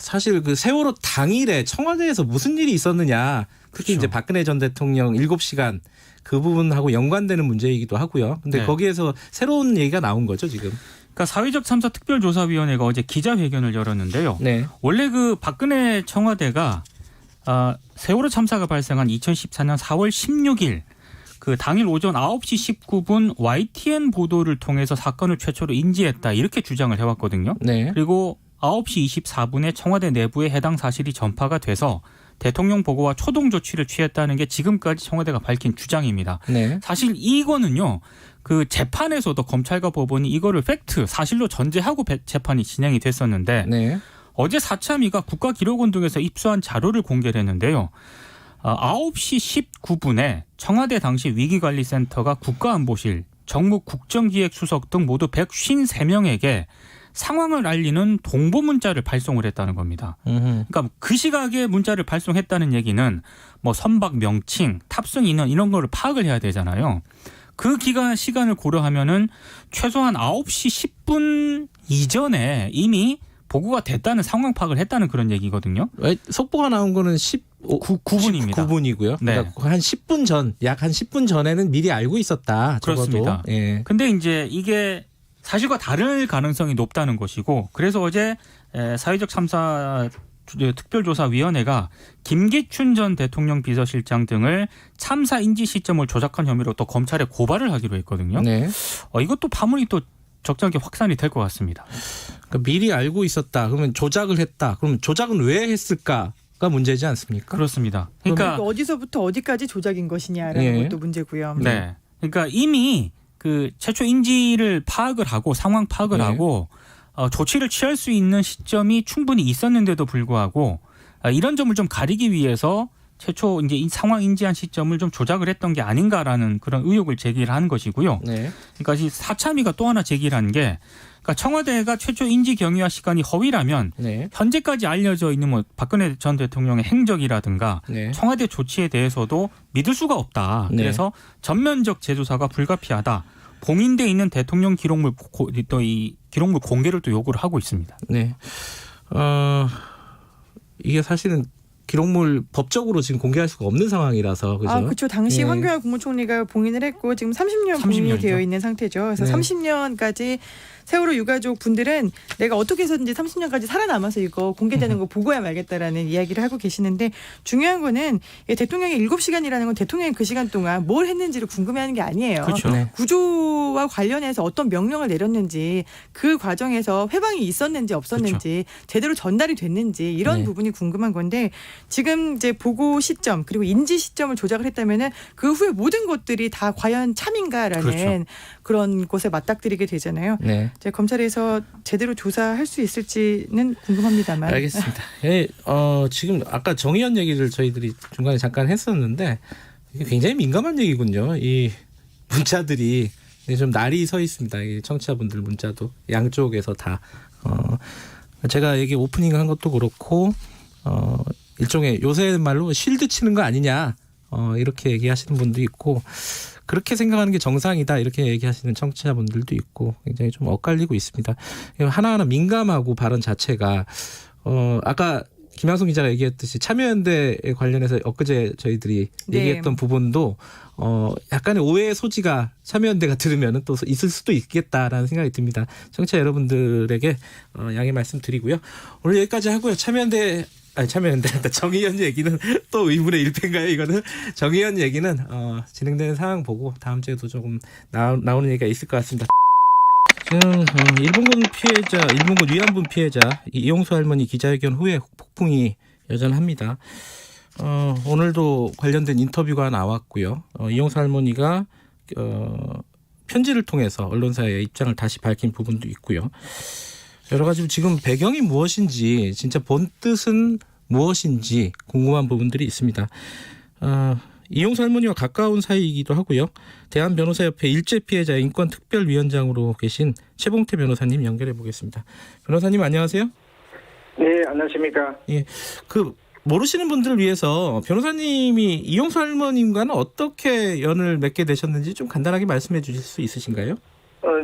사실 그 세월호 당일에 청와대에서 무슨 일이 있었느냐. 특히 그렇죠. 이제 박근혜 전 대통령 7시간 그 부분하고 연관되는 문제이기도 하고요. 근데 네. 거기에서 새로운 얘기가 나온 거죠, 지금. 그러니까 사회적 참사 특별조사위원회가 어제 기자회견을 열었는데요. 네. 원래 그 박근혜 청와대가 세월호 참사가 발생한 2014년 4월 16일 그 당일 오전 9시 19분 YTN 보도를 통해서 사건을 최초로 인지했다 이렇게 주장을 해왔거든요. 네. 그리고 9시 24분에 청와대 내부에 해당 사실이 전파가 돼서 대통령 보고와 초동 조치를 취했다는 게 지금까지 청와대가 밝힌 주장입니다. 네. 사실 이거는요. 그 재판에서도 검찰과 법원이 이거를 팩트 사실로 전제하고 재판이 진행이 됐었는데 네. 어제 사참위가 국가기록원 등에서 입수한 자료를 공개를 했는데요. 9시 19분에 청와대 당시 위기관리센터가 국가안보실, 정무 국정기획수석 등 모두 153명에게 상황을 알리는 동보 문자를 발송을 했다는 겁니다. 그러니까 그 시각에 문자를 발송했다는 얘기는 뭐 선박 명칭, 탑승 인원 이런 거를 파악을 해야 되잖아요. 그 시간을 고려하면은 최소한 9시 10분 이전에 이미 보고가 됐다는 상황 파악을 했다는 그런 얘기거든요. 속보가 나온 거는 9분입니다. 9분이고요. 네. 그러니까 한 10분 전, 약 한 10분 전에는 미리 알고 있었다. 적어도. 그렇습니다. 예. 근데 이제 이게 사실과 다를 가능성이 높다는 것이고 그래서 어제 사회적 참사 특별조사위원회가 김기춘 전 대통령 비서실장 등을 참사 인지 시점을 조작한 혐의로 또 검찰에 고발을 하기로 했거든요. 네. 이것도 파문이 또 적절하게 확산이 될 것 같습니다. 그러니까 미리 알고 있었다. 그러면 조작을 했다. 그럼 조작은 왜 했을까가 문제지 않습니까? 그렇습니다. 그러니까 어디서부터 어디까지 조작인 것이냐라는 예. 것도 문제고요. 네. 그러니까 이미 그 최초 인지를 파악을 하고 상황 파악을 네. 하고 조치를 취할 수 있는 시점이 충분히 있었는데도 불구하고 이런 점을 좀 가리기 위해서 최초 이제 이 상황 인지한 시점을 좀 조작을 했던 게 아닌가라는 그런 의혹을 제기를 한 것이고요. 네. 그러니까 이 사참위가 또 하나 제기를 한 게 그러니까 청와대가 최초 인지 경위와 시간이 허위라면 네. 현재까지 알려져 있는 뭐 박근혜 전 대통령의 행적이라든가 네. 청와대 조치에 대해서도 믿을 수가 없다. 네. 그래서 전면적 재조사가 불가피하다. 봉인돼 있는 대통령 기록물 또 이 기록물 공개를 또 요구를 하고 있습니다. 네. 이게 사실은 기록물 법적으로 지금 공개할 수가 없는 상황이라서 그죠? 그렇죠. 당시 예. 황교안 국무총리가 봉인을 했고 지금 30년 봉인이 30년이죠. 되어 있는 상태죠. 그래서 네. 30년까지 세월호 유가족 분들은 내가 어떻게 해서든지 30년까지 살아남아서 이거 공개되는 거 보고야 말겠다라는 이야기를 하고 계시는데 중요한 거는 대통령의 7시간이라는 건 대통령이 그 시간 동안 뭘 했는지를 궁금해하는 게 아니에요. 그렇죠. 네. 구조와 관련해서 어떤 명령을 내렸는지 그 과정에서 회방이 있었는지 없었는지 제대로 전달이 됐는지 이런 네. 부분이 궁금한 건데 지금 이제 보고 시점 그리고 인지 시점을 조작을 했다면은 그 후에 모든 것들이 다 과연 참인가라는 그렇죠. 그런 곳에 맞닥뜨리게 되잖아요. 네. 이제 검찰에서 제대로 조사할 수 있을지는 궁금합니다만. 알겠습니다. 예, 지금 아까 정의연 얘기를 저희들이 중간에 잠깐 했었는데 이게 굉장히 민감한 얘기군요. 이 문자들이 좀 날이 서 있습니다. 이 청취자분들 문자도 양쪽에서 다. 제가 얘기 오프닝 한 것도 그렇고 일종의 요새 말로 쉴드 치는 거 아니냐 이렇게 얘기하시는 분도 있고 그렇게 생각하는 게 정상이다 이렇게 얘기하시는 청취자분들도 있고 굉장히 좀 엇갈리고 있습니다. 하나하나 민감하고 발언 자체가 아까 김양송 기자가 얘기했듯이 참여연대에 관련해서 엊그제 저희들이 네. 얘기했던 부분도 약간의 오해의 소지가 참여연대가 들으면 또 있을 수도 있겠다라는 생각이 듭니다. 청취자 여러분들에게 양해 말씀드리고요. 오늘 여기까지 하고요. 참여연대 정의연 얘기는 또 의문의 일패인가요? 이거는 정의연 얘기는 진행되는 상황 보고 다음 주에도 조금 나오는 얘기가 있을 것 같습니다. 지금 일본군 위안부 피해자 이용수 할머니 기자회견 후에 폭풍이 여전합니다. 오늘도 관련된 인터뷰가 나왔고요. 이용수 할머니가 편지를 통해서 언론사에 입장을 다시 밝힌 부분도 있고요. 여러 가지 지금 배경이 무엇인지 진짜 본 뜻은 무엇인지 궁금한 부분들이 있습니다. 이용수 할머니와 가까운 사이이기도 하고요. 대한변호사협회 일제 피해자 인권특별위원장으로 계신 최봉태 변호사님 연결해 보겠습니다. 변호사님 안녕하세요. 네, 안녕하십니까. 예, 모르시는 분들을 위해서 변호사님이 이용수 할머님과는 어떻게 연을 맺게 되셨는지 좀 간단하게 말씀해 주실 수 있으신가요?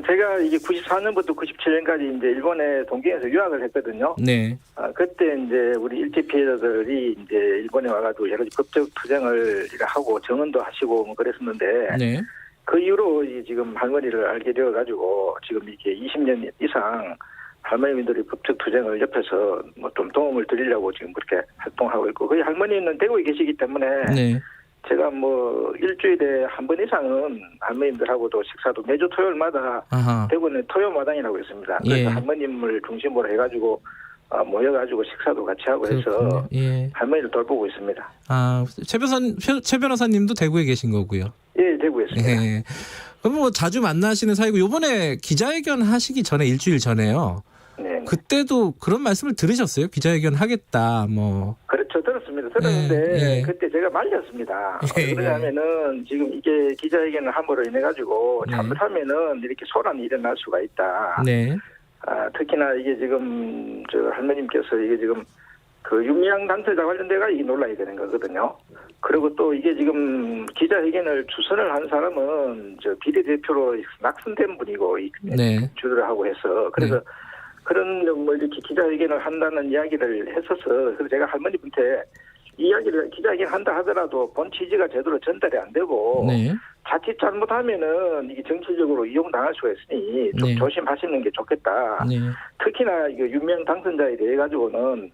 제가 이게 94년부터 97년까지 이제 일본에 동경에서 유학을 했거든요. 네. 그때 이제 우리 일제 피해자들이 이제 일본에 와가지고 여러 가지 법적 투쟁을 하고 정언도 하시고 뭐 그랬었는데 네. 그 이후로 지금 할머니를 알게 되어가지고 지금 이게 20년 이상 할머니들이 법적 투쟁을 옆에서 뭐 좀 도움을 드리려고 지금 그렇게 활동하고 있고 거의 할머니는 대구에 계시기 때문에 네. 제가 뭐 일주일에 한 번 이상은 할머님들하고도 식사도 매주 토요일마다 아하. 대구는 토요마당이라고 있습니다. 그래서 예. 할머님을 중심으로 해가지고 모여가지고 식사도 같이 하고 해서 그렇군요. 예. 할머니를 돌보고 있습니다. 최 변호사님도 대구에 계신 거고요. 예, 대구에 있습니다. 예. 그럼 뭐 자주 만나시는 사이고 요번에 기자회견 하시기 전에 일주일 전에요. 네. 그때도 그런 말씀을 들으셨어요? 기자회견 하겠다. 뭐. 그렇죠. 들었는데 예. 그때 제가 말렸습니다. 예. 그러냐면은 지금 이게 기자회견을 함으로 인해 가지고 네. 잘못하면은 이렇게 소란이 일어날 수가 있다. 네. 특히나 이게 지금 저 할머님께서 이게 지금 그 윤미향 당사자 관련돼가 이게 논란이 되는 거거든요. 그리고 또 이게 지금 기자회견을 주선을 한 사람은 저 비례대표로 낙선된 분이고 네. 주도를 하고 해서 그래서 네. 그런 뭐 이렇게 기자회견을 한다는 이야기를 했어서 그래서 제가 할머니한테 이야기를 기자회견 한다 하더라도 본 취지가 제대로 전달이 안 되고 네. 자칫 잘못하면은 이게 정치적으로 이용당할 수가 있으니 좀 네. 조심하시는 게 좋겠다. 네. 특히나 이거 유명 당선자에 대해 가지고는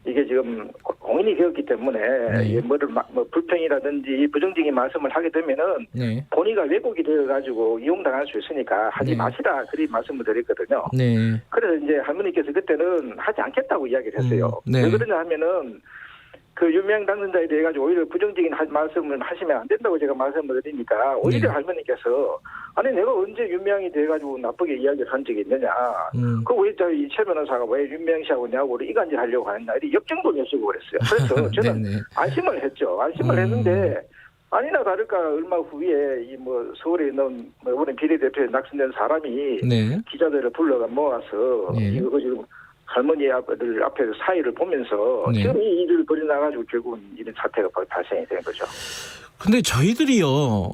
이게 지금 공인이 되었기 때문에 네. 이게 뭐 불평이라든지 부정적인 말씀을 하게 되면은 네. 본의가 왜곡이 되어 가지고 이용당할 수 있으니까 하지 네. 마시라 그리 말씀을 드렸거든요. 네. 그래서 이제 할머니께서 그때는 하지 않겠다고 이야기를 했어요. 네. 왜 그러냐 하면은 그 유명 당선자에 대해 가지고 오히려 부정적인 말씀을 하시면 안 된다고 제가 말씀을 드리니까 오히려 네. 할머니께서 아니 내가 언제 윤명이 돼 가지고 나쁘게 이야기를 한 적이 있느냐. 그왜 저희 최 변호사가 왜 윤명 씨하고 내하고 이간질 하려고 하느냐. 이렇게 역정도 내시고 그랬어요. 그래서 저는 네네. 안심을 했죠. 안심을 했는데 아니나 다를까 얼마 후에 이 뭐 서울에 있는 뭐 이번에 비례대표에 낙선된 사람이 네. 기자들을 불러가 모아서 네. 이거 지금 할머니 아들 앞에서 사이를 보면서 네. 지금 이 일을 벌여나가지고 결국은 이런 사태가 발생이 된 거죠. 근데 저희들이요,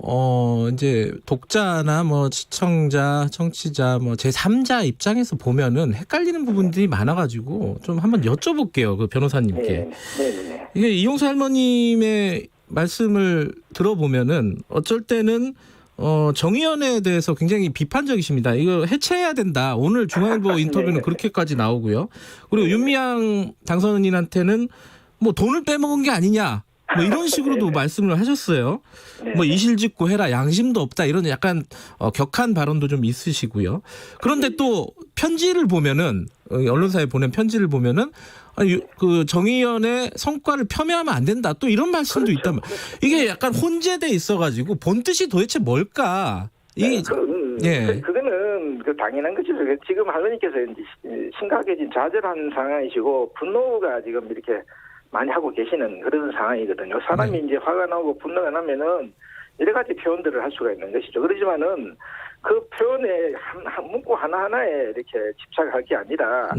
이제 독자나 뭐 시청자, 청취자, 뭐 제3자 입장에서 보면은 헷갈리는 부분들이 많아가지고 좀 한번 여쭤볼게요, 그 변호사님께. 네. 이게 이용수 할머님의 말씀을 들어보면은 어쩔 때는 정의연에 대해서 굉장히 비판적이십니다. 이거 해체해야 된다. 오늘 중앙일보 인터뷰는 네. 그렇게까지 나오고요. 그리고 윤미향 당선인한테는 뭐 돈을 빼먹은 게 아니냐. 뭐 이런 식으로도 말씀을 하셨어요. 뭐 이실직고 해라. 양심도 없다. 이런 약간 격한 발언도 좀 있으시고요. 그런데 또 편지를 보면은 언론사에 보낸 편지를 보면은 그 정의연의 성과를 폄훼하면 안 된다. 또 이런 말씀도 있단 말이에요. 이게 약간 혼재돼 있어가지고 본 뜻이 도대체 뭘까? 이게 그거는 그 당연한 거죠. 지금 할머니께서 이제 심각해진 좌절한 상황이시고 분노가 지금 이렇게 많이 하고 계시는 그런 상황이거든요. 사람이 이제 화가 나고 분노가 나면은 여러 가지 표현들을 할 수가 있는 것이죠. 그렇지만은 그 표현에 문구 하나하나에 이렇게 집착할 게 아니라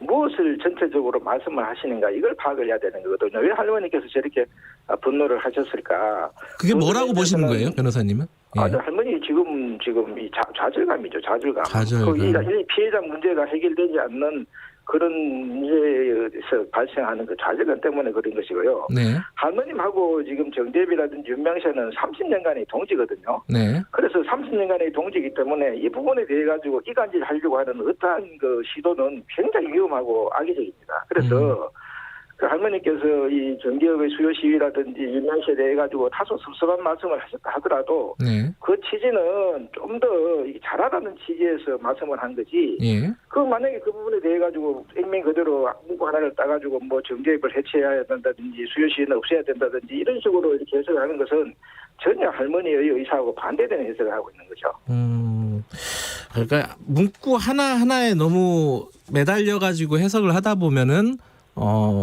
무엇을 전체적으로 말씀을 하시는가 이걸 파악을 해야 되는 거거든요. 왜 할머니께서 저렇게 분노를 하셨을까? 그게 뭐라고 보시는 거예요, 변호사님은? 할머니 지금 이 좌절감이죠. 좌절감. 이 피해자 문제가 해결되지 않는 그런 문제에서 발생하는 그 좌절감 때문에 그런 것이고요. 네. 할머님하고 지금 정대비라든지 윤명세는 30년간의 동지거든요. 네. 그래서 30년간의 동지이기 때문에 이 부분에 대해 가지고 이간질 하려고 하는 어떠한 그 시도는 굉장히 위험하고 악의적입니다. 그래서 그 할머니께서 이 정기업의 수요 시위라든지 윤명세에 대해 가지고 다소 섭섭한 말씀을 하셨다 하더라도 그 취지는 좀 더 잘하라는 취지에서 말씀을 한 거지. 그 만약에 그 부분에 대해 가지고 액면 그대로 문구 하나를 따가지고 뭐 정기업을 해체해야 된다든지 수요 시위는 없애야 된다든지 이런 식으로 이렇게 해석을 하는 것은 전혀 할머니의 의사하고 반대되는 해석을 하고 있는 거죠. 그러니까 문구 하나하나에 너무 매달려 가지고 해석을 하다 보면은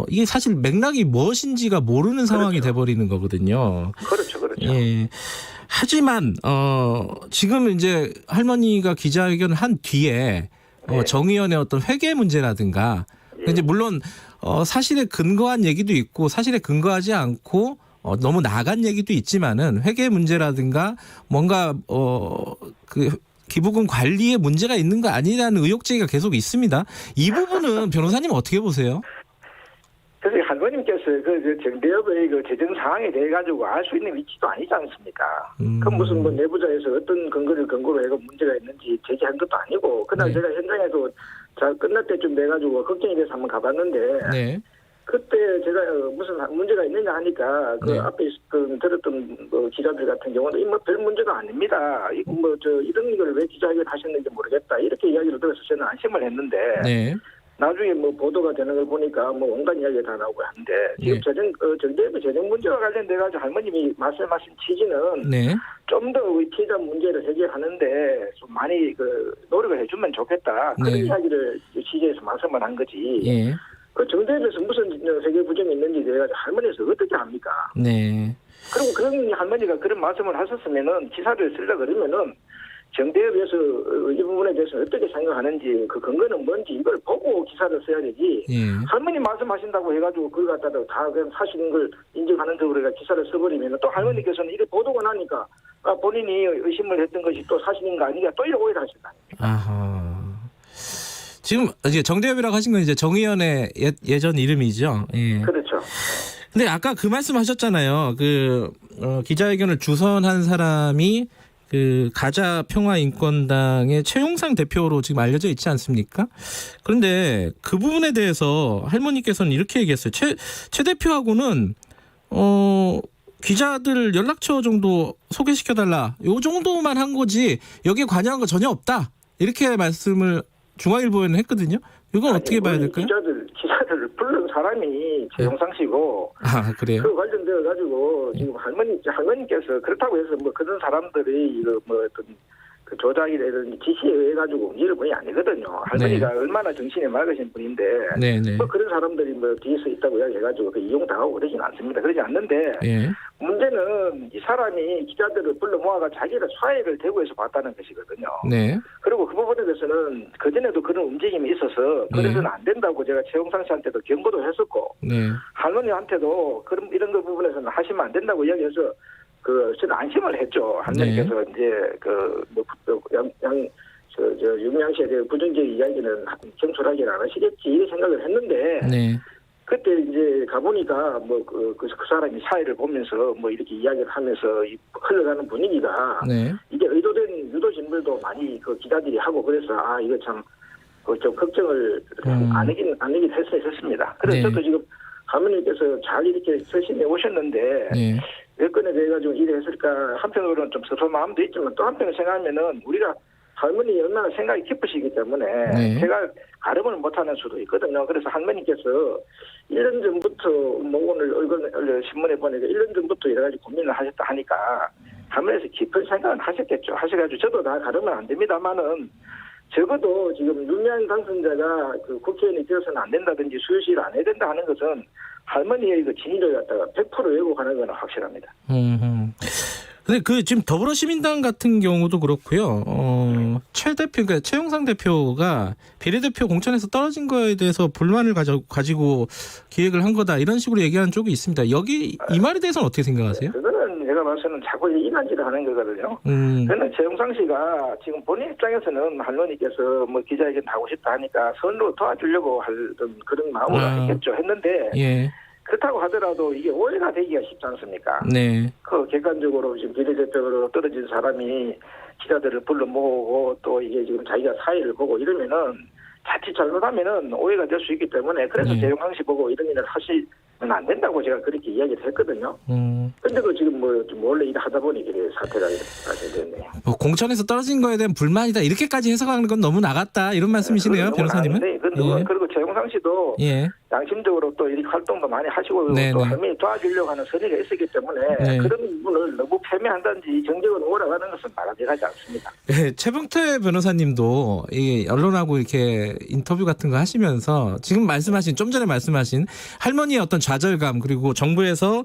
이게 사실 맥락이 무엇인지가 모르는 상황이 돼버리는 거거든요. 그렇죠. 예. 하지만 지금 이제 할머니가 기자회견을 한 뒤에 정의연의 어떤 회계 문제라든가 이제 물론 사실에 근거한 얘기도 있고 사실에 근거하지 않고 너무 나간 얘기도 있지만은 회계 문제라든가 뭔가 그 기부금 관리에 문제가 있는 거 아니냐는 의혹 제기가 계속 있습니다. 이 부분은 변호사님 어떻게 보세요? 그래서 할머님께서 그 정대협의 그 재정 상황에 대해 가지고 알 수 있는 위치도 아니지 않습니까? 그 무슨 뭐 내부자에서 어떤 근거를 근거로 해서 문제가 있는지 제기한 것도 아니고 그날 네. 제가 현장에서 잘 끝날 때쯤 돼가지고 걱정이 돼서 한번 가봤는데 네. 그때 제가 무슨 문제가 있느냐 하니까 그 네. 앞에 들었던 기자들 같은 경우는 뭐 별 문제가 아닙니다. 이거 뭐 이런 걸 왜 기자회견 하셨는지 모르겠다 이렇게 이야기를 들어서 저는 안심을 했는데. 네. 나중에 뭐 보도가 되는 걸 보니까 뭐 온갖 이야기가 다 나오고 하는데 지금 네. 정대협의 재정 문제와 관련돼 가지고 할머님이 말씀하신 취지는 네. 좀 더 피해자 문제를 해결하는데 좀 많이 그 노력을 해주면 좋겠다 그런 네. 이야기를 취재해서 말씀을 한 거지. 예. 그 정대협에서 무슨 해결 부정이 있는지 내가 할머니에서 어떻게 합니까? 네. 그리고 그런 할머니가 그런 말씀을 하셨으면은 기사를 쓰려 그러면은. 정대협에서 이 부분에 대해서 어떻게 생각하는지 그 근거는 뭔지 이걸 보고 기사를 써야 되지. 예. 할머니 말씀하신다고 해가지고 그걸 갖다가 다 그냥 사실인 걸 인정하는 쪽으로 기사를 써버리면 또 할머니께서는 이게 보도가 나니까 본인이 의심을 했던 것이 또 사실인 거 아니냐 또 이런 오해를 하신다. 아하. 지금 이제 정대협이라고 하신 건 이제 정의연의 예전 이름이죠. 예. 그렇죠. 근데 아까 그 말씀하셨잖아요. 기자회견을 주선한 사람이 그 가자 평화인권당의 최용상 대표로 지금 알려져 있지 않습니까? 그런데 그 부분에 대해서 할머니께서는 이렇게 얘기했어요. 최 대표하고는 기자들 연락처 정도 소개시켜달라. 요 정도만 한 거지 여기에 관여한 거 전혀 없다. 이렇게 말씀을 중앙일보에는 했거든요. 이건 어떻게 봐야 될까요? 기자들을 부른 사람이 최용상 씨고. 아, 그래요? 그 관련되어 가지고 지금 할머니께서 그렇다고 해서 뭐 그런 사람들이 이거 뭐 어떤 그 조작이라든지 지시에 의해 가지고 움직일 분이 아니거든요. 할머니가 얼마나 정신이 맑으신 분인데. 네네. 뭐 그런 사람들이 뭐 뒤에서 있다고 이야기해가지고 그 이용당하고 그러진 않습니다. 그러지 않는데. 예. 문제는 이 사람이 기자들을 불러 모아가 자기가 사회를 대구에서 봤다는 것이거든요. 네. 그리고 그 부분에 대해서는 그전에도 그런 움직임이 있어서 그래서는 안 된다고 제가 최용상 씨한테도 경고도 했었고 네. 할머니한테도 그런 이런 거 부분에서는 하시면 안 된다고 이야기해서 저는 안심을 했죠. 할머니께서 이제 윤미향 씨에 대한 부정적인 이야기는 경솔하게는 안 하시겠지 이런 생각을 했는데. 네. 그때 이제 가보니까 그 사람이 사회를 보면서 뭐 이렇게 이야기를 하면서 흘러가는 분위기가 네. 이게 의도된 유도 진물도 많이 그 기자들이 하고 그래서 이거 참 좀 걱정을 안 하긴 했었습니다. 그래서 네. 저도 지금 할머니께서 잘 이렇게 설신해 오셨는데 네. 여건에 대해 가지고 일을 했을까 한편으로는 좀 섭섭한 마음도 있지만 또 한편으로 생각하면은 우리가 할머니 얼마나 생각이 깊으시기 때문에 네. 제가 가름을 못하는 수도 있거든요. 그래서 할머니께서 1년 전부터 오늘 신문에 보니까 1년 전부터 여러 가지 고민을 하셨다 하니까 할머니에서 깊은 생각은 하셨겠죠. 하셔가지고 저도 다 가르면 안 됩니다만은 적어도 지금 윤미향 당선자가 그 국회의원이 되어서는 안 된다든지 수요시를 안 해야 된다 하는 것은 할머니의 그 진위를 갖다가 100% 왜곡하는 건 확실합니다. 근데 지금 더불어시민당 같은 경우도 그렇고요. 최 대표, 그러니까 최용상 대표가 비례대표 공천에서 떨어진 거에 대해서 불만을 가지고 기획을 한 거다 이런 식으로 얘기하는 쪽이 있습니다. 이 말에 대해서는 어떻게 생각하세요? 그거는 제가 봐서는 자꾸 이간질을 하는 거거든요. 그는 최용상 씨가 지금 본인 입장에서는 할머니께서 뭐 기자회견 하고 싶다 하니까 선으로 도와주려고 하던 그런 마음으로 했는데. 예. 그렇다고 하더라도 이게 오해가 되기가 쉽지 않습니까? 네. 그 객관적으로 지금 비례대표로 떨어진 사람이 기자들을 불러 모으고 또 이게 지금 자기가 사회를 보고 이러면은 자칫 잘못하면은 오해가 될 수 있기 때문에 그래서 최용상 씨 보고 이런 일을 하시면 안 된다고 제가 그렇게 이야기를 했거든요. 근데도 지금 원래 일 하다 보니 그래 사태가 됐네요. 공천에서 떨어진 거에 대한 불만이다 이렇게까지 해석하는 건 너무 나갔다 이런 말씀이시네요, 변호사님은. 네, 그리고 최용상 씨도 양심적으로 또 이렇게 활동도 많이 하시고 또 할머니 도와주려고 하는 선의가 있었기 때문에 그런 부분을 너무 폄훼한다든지 정적으로 몰아가는 것은 바람직하지 않습니다. 네, 최병태 변호사님도 이 언론하고 이렇게 인터뷰 같은 거 하시면서 지금 좀 전에 말씀하신 할머니의 어떤 좌절감 그리고 정부에서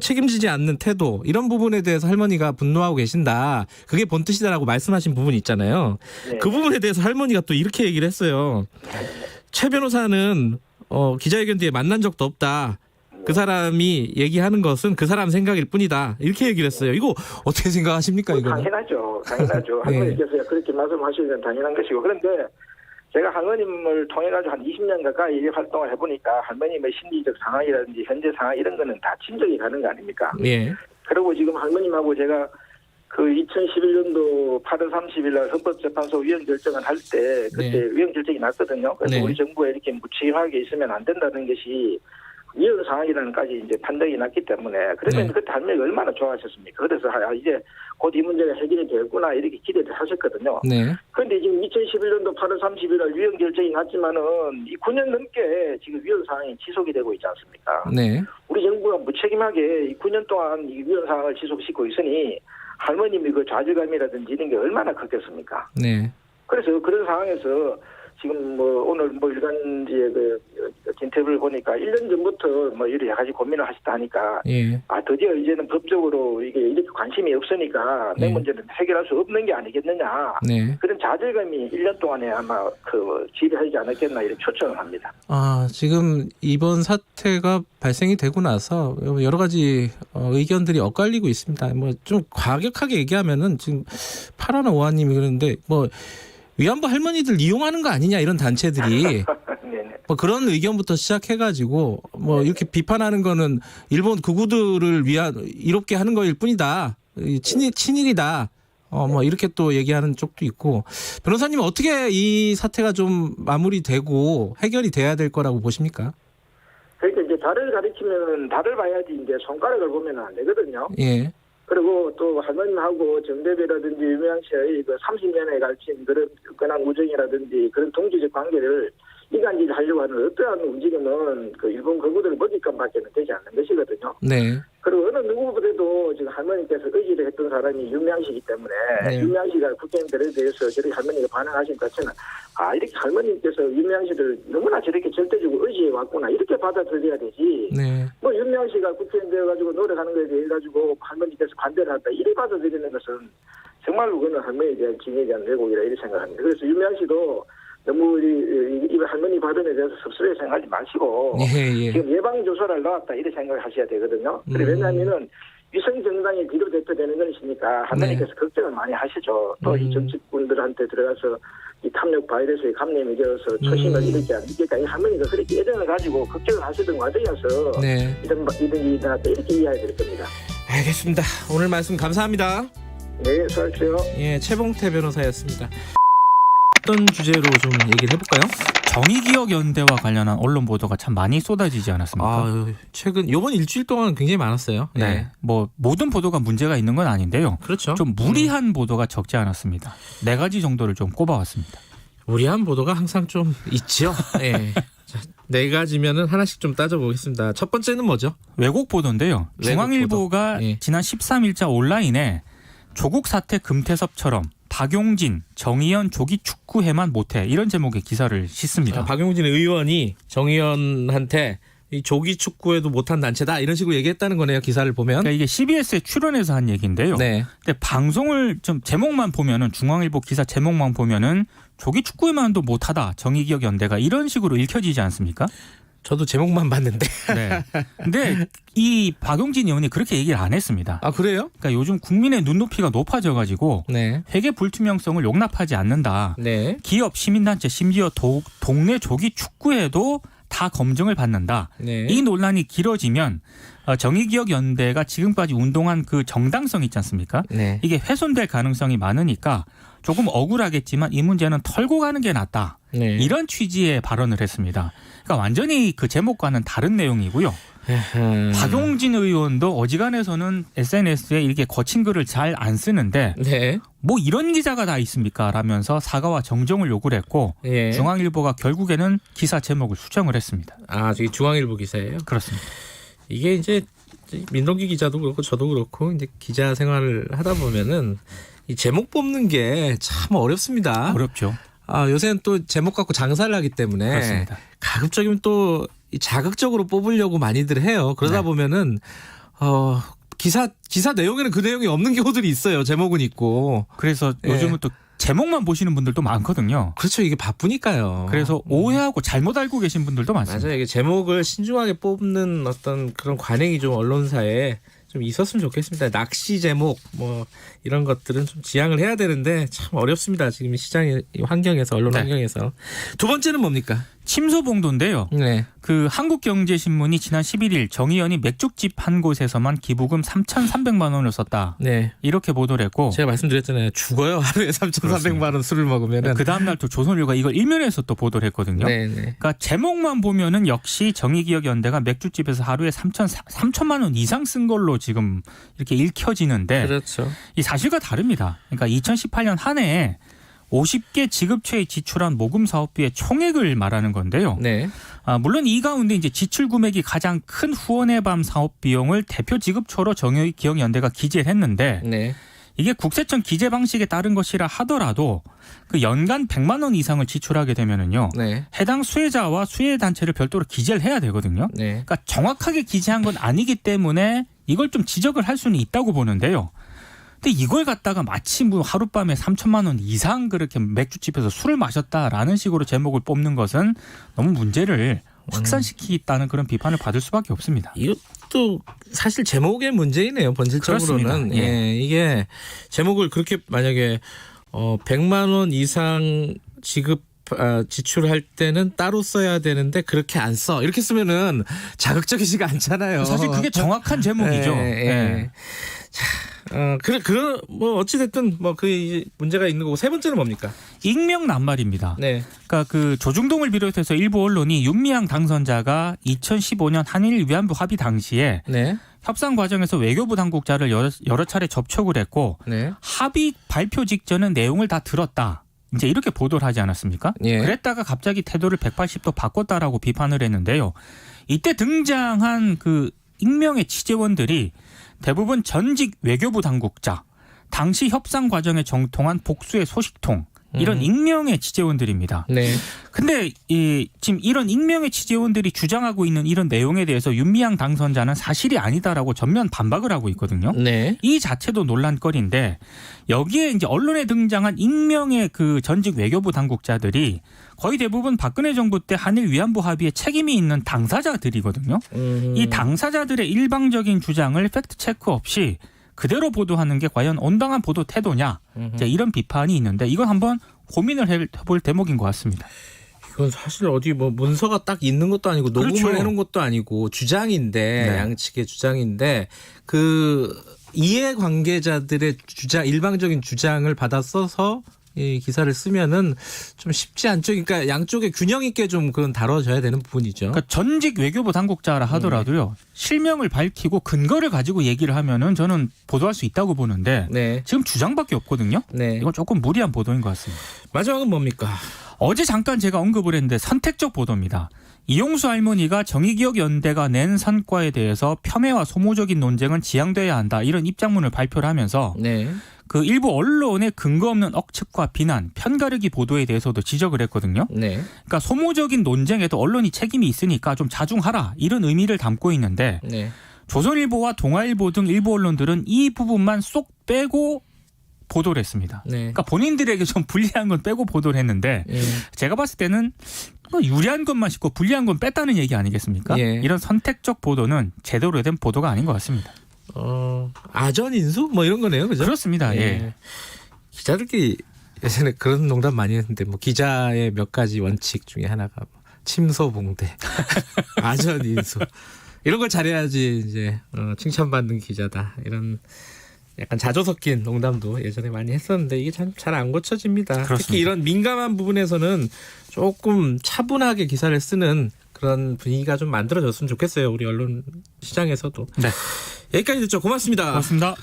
책임지지 않는 태도 이런 부분에 대해서 할머니가 분노하고 계신다. 그게 본뜻이다라고 말씀하신 부분이 있잖아요. 네. 그 부분에 대해서 할머니가 또 이렇게 얘기를 했어요. 최 변호사는 기자회견 뒤에 만난 적도 없다. 그 사람이 얘기하는 것은 그 사람 생각일 뿐이다. 이렇게 얘기를 했어요. 이거 어떻게 생각하십니까? 이거 당연하죠. 당연하죠. 네. 할머니께서 그렇게 말씀하시면 당연한 것이고 그런데 제가 할머님을 통해 가지고 한 20년 가까이 활동을 해보니까 할머님의 심리적 상황이라든지 현재 상황 이런 거는 다 친정이 가는 거 아닙니까? 예. 그리고 지금 할머님하고 제가 그 2011년도 8월 30일 날 헌법재판소 위헌 결정을 할 때 그때 네. 위헌 결정이 났거든요. 그래서 네. 우리 정부에 이렇게 무책임하게 있으면 안 된다는 것이 위헌 상황이라는까지 이제 판단이 났기 때문에 그러면 네. 그때 할머니가 얼마나 좋아하셨습니까? 그래서 이제 곧 이 문제가 해결이 되겠구나 이렇게 기대를 하셨거든요. 네. 그런데 지금 2011년도 8월 30일 날 위헌 결정이 났지만은 이 9년 넘게 지금 위헌 상황이 지속이 되고 있지 않습니까? 네. 우리 정부가 무책임하게 이 9년 동안 이 위헌 상황을 지속시키고 있으니 할머님이 그 좌절감이라든지 이런 게 얼마나 컸겠습니까? 네. 그래서 그런 상황에서 지금 뭐 오늘 뭐 일간지의 그 인터뷰를 보니까 1년 전부터 뭐 여러 가지 고민을 하시다 하니까 예. 드디어 이제는 법적으로 이게 이렇게 관심이 없으니까 내 네. 문제는 해결할 수 없는 게 아니겠느냐. 네. 그런 좌절감이 1년 동안에 아마 지배하지 않았겠나 이렇게 초청을 합니다. 지금 이번 사태가 발생이 되고 나서 여러 가지 의견들이 엇갈리고 있습니다. 뭐 좀 과격하게 얘기하면은 지금 파라나 오하님이 그러는데 뭐 위안부 할머니들 이용하는 거 아니냐 이런 단체들이 네네. 뭐 그런 의견부터 시작해가지고 뭐 이렇게 비판하는 거는 일본 극우들을 이롭게 하는 거일 뿐이다. 친일이다. 뭐 이렇게 또 얘기하는 쪽도 있고 변호사님은 어떻게 이 사태가 좀 마무리되고 해결이 돼야 될 거라고 보십니까? 그러니까 이제 달을 가리키면 달을 봐야지 이제 손가락을 보면 안 되거든요. 예. 그리고 또 할머님하고 정대배라든지 유명 씨의 그 30년에 걸친 그런 끈한 우정이라든지 그런 동지적 관계를 이간질하려고 하는 어떠한 움직임은 그 일본 거부들 먹잇감밖에는 되지 않는 것이거든요. 네. 그리고 어느 누구보다도 지금 할머니께서 의지를 했던 사람이 윤미향 씨이기 때문에 네. 윤미향 씨가 국회의원들에 대해서 저렇게 할머니가 반응하신 것 자체는 이렇게 할머니께서 윤미향 씨를 너무나 저렇게 절대적으로 의지해 왔구나 이렇게 받아들여야 되지. 네. 뭐 윤미향 씨가 국회의원 되어가지고 노력하는 거에 대해 가지고 할머니께서 반대를 한다 이래 받아들이는 것은 정말로 그는 할머니에 대한 진에 대한 왜곡이라 이렇게 생각합니다. 그래서 윤미향 씨도 너무 이 할머니 발언에 대해서 섭섭해 생각하지 마시고 예. 지금 예방조사를 나왔다 이렇게 생각을 하셔야 되거든요. 왜냐하면은 위성정당이 비롯되는 것이니까 할머니께서 걱정을 많이 하시죠. 또 이 정치꾼들한테 들어가서 이 탐욕 바이러스에 감염이 되어서 초심을 잃지 않으니까 이 할머니가 그렇게 애정을 가지고 걱정을 하시던 과정이어서 네. 이런 일이 나왔다 이렇게 이해해야 될 겁니다. 알겠습니다. 오늘 말씀 감사합니다. 네, 수고하십시오. 예, 최봉태 변호사였습니다. 어떤 주제로 좀 얘기를 해볼까요? 정의기억연대와 관련한 언론 보도가 참 많이 쏟아지지 않았습니까? 최근 이번 일주일 동안 굉장히 많았어요. 네. 예. 뭐 모든 보도가 문제가 있는 건 아닌데요. 그렇죠. 좀 무리한 보도가 적지 않았습니다. 4가지 정도를 좀 꼽아왔습니다. 무리한 보도가 항상 좀 있죠. 예. 자, 4가지면은 하나씩 좀 따져보겠습니다. 첫 번째는 뭐죠? 왜곡 보도인데요. 왜곡 중앙일보가 보도. 예. 지난 13일자 온라인에 조국 사태 금태섭처럼 박용진, 정의연 조기 축구해만 못해 이런 제목의 기사를 싣습니다. 박용진 의원이 정의연한테 이 조기 축구에도 못한 단체다 이런 식으로 얘기했다는 거네요. 기사를 보면. 그러니까 이게 CBS에 출연해서 한 얘기인데요. 네. 근데 방송을 좀 제목만 보면은 중앙일보 기사 제목만 보면은 조기 축구에만도 못하다 정의기억연대가 이런 식으로 읽혀지지 않습니까? 저도 제목만 봤는데. 네. 근데 이 박용진 의원이 그렇게 얘기를 안 했습니다. 아, 그래요? 그러니까 요즘 국민의 눈높이가 높아져가지고 네. 회계 불투명성을 용납하지 않는다. 네. 기업, 시민단체, 심지어 동네 조기 축구에도 다 검증을 받는다. 네. 이 논란이 길어지면 정의기억연대가 지금까지 운동한 그 정당성 있지 않습니까? 네. 이게 훼손될 가능성이 많으니까 조금 억울하겠지만 이 문제는 털고 가는 게 낫다. 네. 이런 취지의 발언을 했습니다. 그러니까 완전히 그 제목과는 다른 내용이고요. 박용진 의원도 어지간해서는 SNS에 이렇게 거친 글을 잘 안 쓰는데 네. 뭐 이런 기자가 다 있습니까? 라면서 사과와 정정을 요구를 했고 예. 중앙일보가 결국에는 기사 제목을 수정을 했습니다. 저기 중앙일보 기사예요. 그렇습니다. 이게 이제 민동기 기자도 그렇고 저도 그렇고 이제 기자 생활을 하다 보면은 이 제목 뽑는 게 참 어렵습니다. 어렵죠. 요새는 또 제목 갖고 장사를 하기 때문에 그렇습니다. 가급적이면 또 자극적으로 뽑으려고 많이들 해요. 그러다 네. 보면은 기사 내용에는 그 내용이 없는 경우들이 있어요. 제목은 있고. 그래서 예. 요즘은 또 제목만 보시는 분들도 많거든요. 그렇죠. 이게 바쁘니까요. 그래서 오해하고 잘못 알고 계신 분들도 많습니다. 맞아요. 이게 제목을 신중하게 뽑는 어떤 그런 관행이 좀 언론사에 좀 있었으면 좋겠습니다. 낚시 제목 뭐 이런 것들은 좀 지양을 해야 되는데 참 어렵습니다. 지금 시장의 환경에서 언론 네. 환경에서. 두 번째는 뭡니까? 침소봉도인데요. 네. 그 한국경제신문이 지난 11일 정의연이 맥주집 한 곳에서만 기부금 3,300만 원을 썼다. 네. 이렇게 보도를 했고 제가 말씀드렸잖아요. 죽어요. 하루에 3,400만 원 술을 먹으면은. 그 다음 날 또 조선일보가 이걸 일면에서 또 보도를 했거든요. 네, 네. 그러니까 제목만 보면은 역시 정의기억연대가 맥주집에서 하루에 3천만 원 이상 쓴 걸로 지금 이렇게 읽혀지는데 그렇죠. 이 사실과 다릅니다. 그러니까 2018년 한 해에 50개 지급처에 지출한 모금 사업비의 총액을 말하는 건데요. 네. 물론 이 가운데 이제 지출 금액이 가장 큰 후원의 밤 사업 비용을 대표 지급처로 정의기억연대가 기재를 했는데 네. 이게 국세청 기재 방식에 따른 것이라 하더라도 그 연간 100만 원 이상을 지출하게 되면은요. 네. 해당 수혜자와 수혜 단체를 별도로 기재를 해야 되거든요. 네. 그러니까 정확하게 기재한 건 아니기 때문에 이걸 좀 지적을 할 수는 있다고 보는데요. 근데 이걸 갖다가 마치 뭐 하룻밤에 3천만 원 이상 그렇게 맥주집에서 술을 마셨다라는 식으로 제목을 뽑는 것은 너무 문제를 확산시키겠다는 그런 비판을 받을 수밖에 없습니다. 이것도 사실 제목의 문제이네요. 본질적으로는. 그렇습니다. 예. 이게 제목을 그렇게 만약에 100만 원 이상 지출할 때는 따로 써야 되는데 그렇게 안 써. 이렇게 쓰면은 자극적이지가 않잖아요. 사실 그게 정확한 제목이죠. 예, 예. 예. 뭐 어찌됐든 뭐 그 문제가 있는 거고 세 번째는 뭡니까? 익명 낱말입니다. 네. 그러니까 그 조중동을 비롯해서 일부 언론이 윤미향 당선자가 2015년 한일 위안부 합의 당시에 네. 협상 과정에서 외교부 당국자를 여러 차례 접촉을 했고 네. 합의 발표 직전은 내용을 다 들었다. 이제 이렇게 보도를 하지 않았습니까? 예. 그랬다가 갑자기 태도를 180도 바꿨다라고 비판을 했는데요. 이때 등장한 그 익명의 취재원들이 대부분 전직 외교부 당국자, 당시 협상 과정에 정통한 복수의 소식통 이런 익명의 취재원들입니다. 네. 근데 지금 이런 익명의 취재원들이 주장하고 있는 이런 내용에 대해서 윤미향 당선자는 사실이 아니다라고 전면 반박을 하고 있거든요. 네. 이 자체도 논란거리인데 여기에 이제 언론에 등장한 익명의 그 전직 외교부 당국자들이 거의 대부분 박근혜 정부 때 한일 위안부 합의에 책임이 있는 당사자들이거든요. 이 당사자들의 일방적인 주장을 팩트 체크 없이 그대로 보도하는 게 과연 온당한 보도 태도냐 이제 이런 비판이 있는데 이건 한번 고민을 해볼 대목인 것 같습니다. 이건 사실 어디 뭐 문서가 딱 있는 것도 아니고 녹음을 그렇죠. 해놓은 것도 아니고 주장인데 네. 양측의 주장인데 그 이해관계자들의 주장 일방적인 주장을 받아 써서 이 기사를 쓰면은 좀 쉽지 않죠. 그러니까 양쪽에 균형 있게 좀 그건 다뤄져야 되는 부분이죠. 그러니까 전직 외교부 당국자라 하더라도요 실명을 밝히고 근거를 가지고 얘기를 하면은 저는 보도할 수 있다고 보는데 네. 지금 주장밖에 없거든요. 네. 이건 조금 무리한 보도인 것 같습니다. 마지막은 뭡니까? 어제 잠깐 제가 언급을 했는데 선택적 보도입니다. 이용수 할머니가 정의기억연대가 낸 성과에 대해서 폄훼와 소모적인 논쟁은 지양돼야 한다 이런 입장문을 발표를 하면서 네. 그 일부 언론의 근거 없는 억측과 비난, 편가르기 보도에 대해서도 지적을 했거든요. 네. 그러니까 소모적인 논쟁에도 언론이 책임이 있으니까 좀 자중하라 이런 의미를 담고 있는데 네. 조선일보와 동아일보 등 일부 언론들은 이 부분만 쏙 빼고 보도를 했습니다. 네. 그러니까 본인들에게 좀 불리한 건 빼고 보도를 했는데 예. 제가 봤을 때는 뭐 유리한 것만 싣고 불리한 건 뺐다는 얘기 아니겠습니까? 예. 이런 선택적 보도는 제대로 된 보도가 아닌 것 같습니다. 아전 인수 뭐 이런 거네요, 그죠? 그렇습니다. 예. 기자들끼리 예전에 그런 농담 많이 했는데 뭐 기자의 몇 가지 원칙 중에 하나가 뭐 침소봉대, 아전 인수 이런 걸 잘해야지 이제 칭찬받는 기자다 이런. 약간 자조 섞인 농담도 예전에 많이 했었는데 이게 참 잘 안 고쳐집니다. 그렇습니다. 특히 이런 민감한 부분에서는 조금 차분하게 기사를 쓰는 그런 분위기가 좀 만들어졌으면 좋겠어요. 우리 언론 시장에서도. 네. 여기까지 듣죠. 고맙습니다. 고맙습니다.